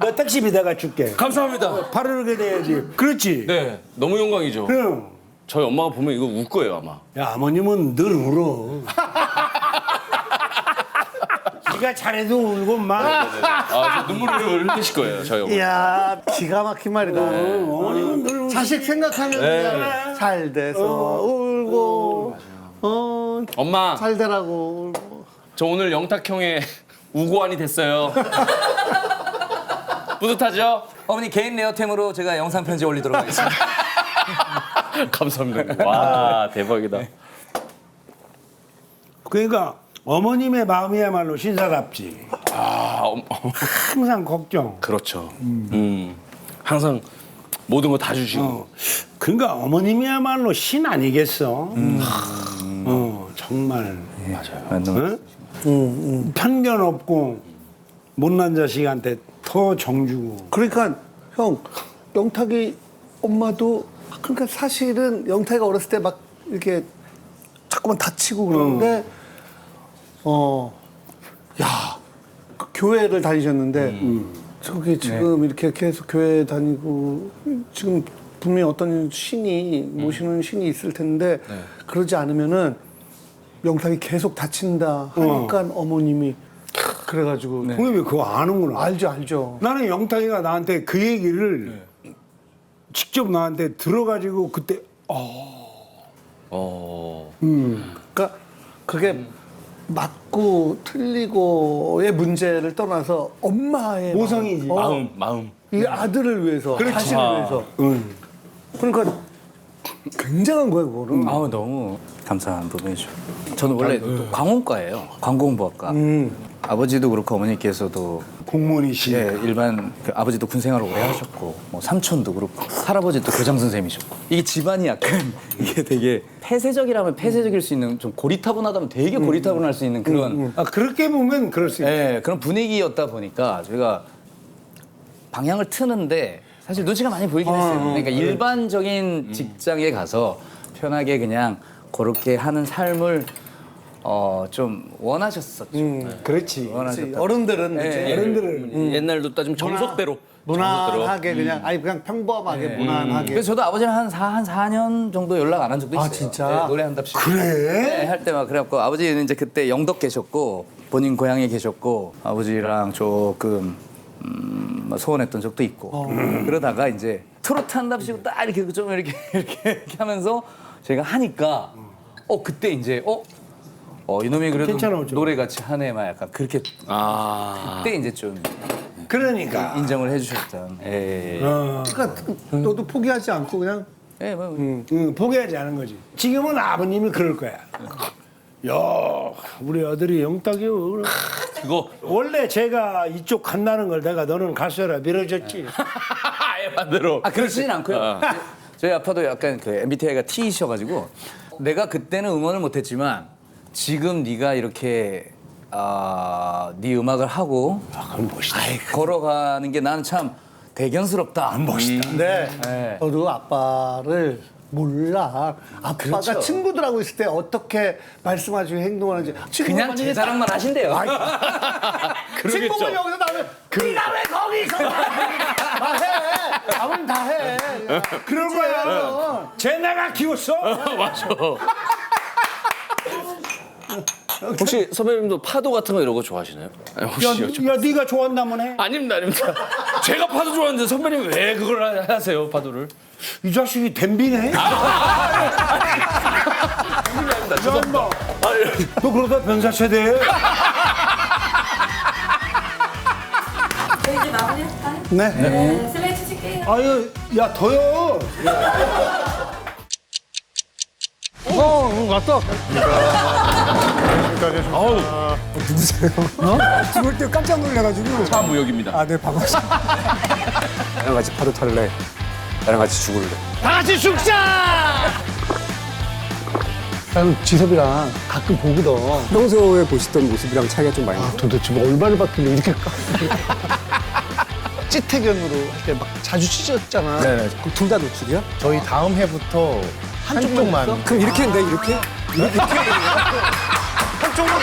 너 택시비 내가 줄게. 감사합니다. 바르게 돼야지. 그렇지. 네, 너무 영광이죠. 그럼. 저희 엄마가 보면 이거 울 거예요 아마. 야, 아버님은 늘 울어. 네가 잘해도 울고 막. 아, 저 눈물을 흘리실 거예요 저희 어머니. 이야 기가 막힌 말이다. 어머님은 늘 울고. 자식 생각하면 그냥 잘 돼서 울고 엄마, 잘 되라고 울고. 저 오늘 영탁 형의 우고환이 됐어요. 뿌듯하죠? 어머니 개인 레어템으로 제가 영상 편지 올리도록 하겠습니다. 감사합니다. 와 대박이다. 그러니까 어머님의 마음이야말로 신사답지. 아, 항상 걱정. 그렇죠. 항상 모든 거 다 주시고. 그러니까 어머님이야말로 신 아니겠어? 정말. 맞는 응? 편견 없고 못난 자식한테 더 정주고. 그러니까 형 영탁이 엄마도 그러니까 사실은 영탁이가 어렸을 때 막 이렇게 자꾸만 다치고 그러는데 그 교회를 다니셨는데 저기 지금 이렇게 계속 교회 다니고 지금 분명히 어떤 신이 모시는 신이 있을 텐데 그러지 않으면은 영탁이 계속 다친다 하니까 어머님이 그래가지고 형님 왜 그거 아는구나. 알죠. 나는 영탁이가 나한테 그 얘기를 직접 나한테 들어가지고 그때 그러니까 그게 맞고 틀리고의 문제를 떠나서 엄마의 모성이지. 마음. 이 아들을 위해서, 자신을 위해서. 그러니까 굉장한 거예요, 그거는. 아우 너무 감사한 부분이죠. 저는 원래 또 광원과예요. 광공부학과. 아버지도 그렇고 어머니께서도 공무원이시. 예, 일반 아버지도 군 생활을 오래 하셨고 뭐 삼촌도 그렇고 할아버지도 교장 선생님이셨고 이게 집안이 약간 이게 되게 폐쇄적이라면 폐쇄적일 수 있는 좀 고리타분하다면 되게 고리타분할 수 있는 그런 아 그렇게 보면 그럴 수 있어. 예, 그런 분위기였다 보니까 저희가 방향을 트는데 사실 눈치가 많이 보이긴 했어요. 그러니까 일반적인 직장에 가서 편하게 그냥 그렇게 하는 삶을 좀 원하셨었죠. 그렇지. 원하셨다. 어른들은 예, 이제 어른들은 옛날도 따지면 정석대로. 무난하게 그냥 아니 그냥 평범하게 무난하게. 그래서 저도 아버지랑 한 4년 정도 연락 안 한 적도 있어요. 진짜? 네, 노래한답시고. 그래? 할 때 막 그래갖고 아버지는 이제 그때 영덕 계셨고 본인 고향에 계셨고 아버지랑 조금 뭐 소원했던 적도 있고 그러다가 이제 트로트 한답시고 딱 이렇게 좀 이렇게 하면서 제가 하니까 그때 이제 이놈이 그래도 괜찮아, 좀. 노래 같이 하네 막 약간 그렇게 그때 이제 좀 그러니까. 인정을 해주셨던. 예. 그러니까 너도 포기하지 않고 그냥 예, 뭐 포기하지 않은 거지. 지금은 아버님이 그럴 거야. 야, 우리 아들이 영탁이 그거 원래 제가 이쪽 간다는 걸 내가 너는 가수라 밀어줬지. 아예 반대로. 그렇지는 않고요. 저희 아빠도 약간 그 MBTI가 T이셔가지고 내가 그때는 응원을 못했지만 지금 네가 이렇게 네 음악을 하고 그럼 멋있다. 걸어가는 게 나는 참 대견스럽다. 멋있다. 근데 네. 너도 아빠를 몰라. 아빠가 그렇죠. 친구들하고 있을 때 어떻게 말씀하시고 행동하는지. 그냥 제 자랑만 하신대요. 친구가 여기서 나면 네가 왜 거기서 다 해. 아버님 다 해. 그럴 거야. 쟤 내가 키웠어. 맞아. 혹시 선배님도 파도 같은 거 이런 거 좋아하시나요? 아니, 혹시 야, 네가 좋아한다면 해. 아닙니다. 제가 파도 좋아하는데 선배님 왜 그걸 하세요, 파도를? 이 자식이 댐비네. 너 그러다 변사 세대. 저희 이제 마무리할까요? 네. 슬레이트 칠게요. 아유, 야 더요. 왔어. 죽을 때 깜짝 놀래가지고. 차무역입니다. 아, 네, 반갑습니다. 나랑 같이 파도 탈래? 나랑 같이 죽을래? 나는 지섭이랑 가끔 보거든. 평소에 보시던 모습이랑 차이가 좀 많이 나요. 도대체 뭐 얼마를 받길래 이렇게 찌태견으로 할 때 막 자주 찢었잖아. 네네. 둘 다 노출이야? 저희 다음 해부터 한쪽만. 그럼 이렇게 했는데, 이렇게? 한쪽만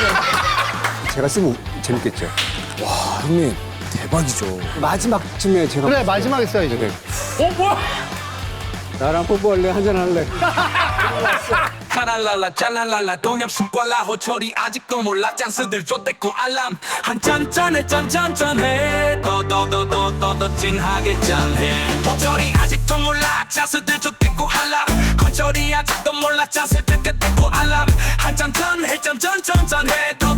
제가 쓰면 재밌겠죠? 와, 형님, 대박이죠. 마지막쯤에 제가. 그래 마지막에 써야지. 네. 뭐야? 나랑 뽀뽀할래? 한잔 할래? 차랄랄라 짤랄랄라 동엽식과 라호철이 아직도 몰라 짠스들 쫓대고 알람 한잔 짠해 짠짠짠해 더 진하게 짠해 호철이 아직도 몰라 짠스들 쫓대고 알람 건철이 아직도 몰라 짠스들 쫓대고 알람 한잔 짠해 짠짠짠짠해 더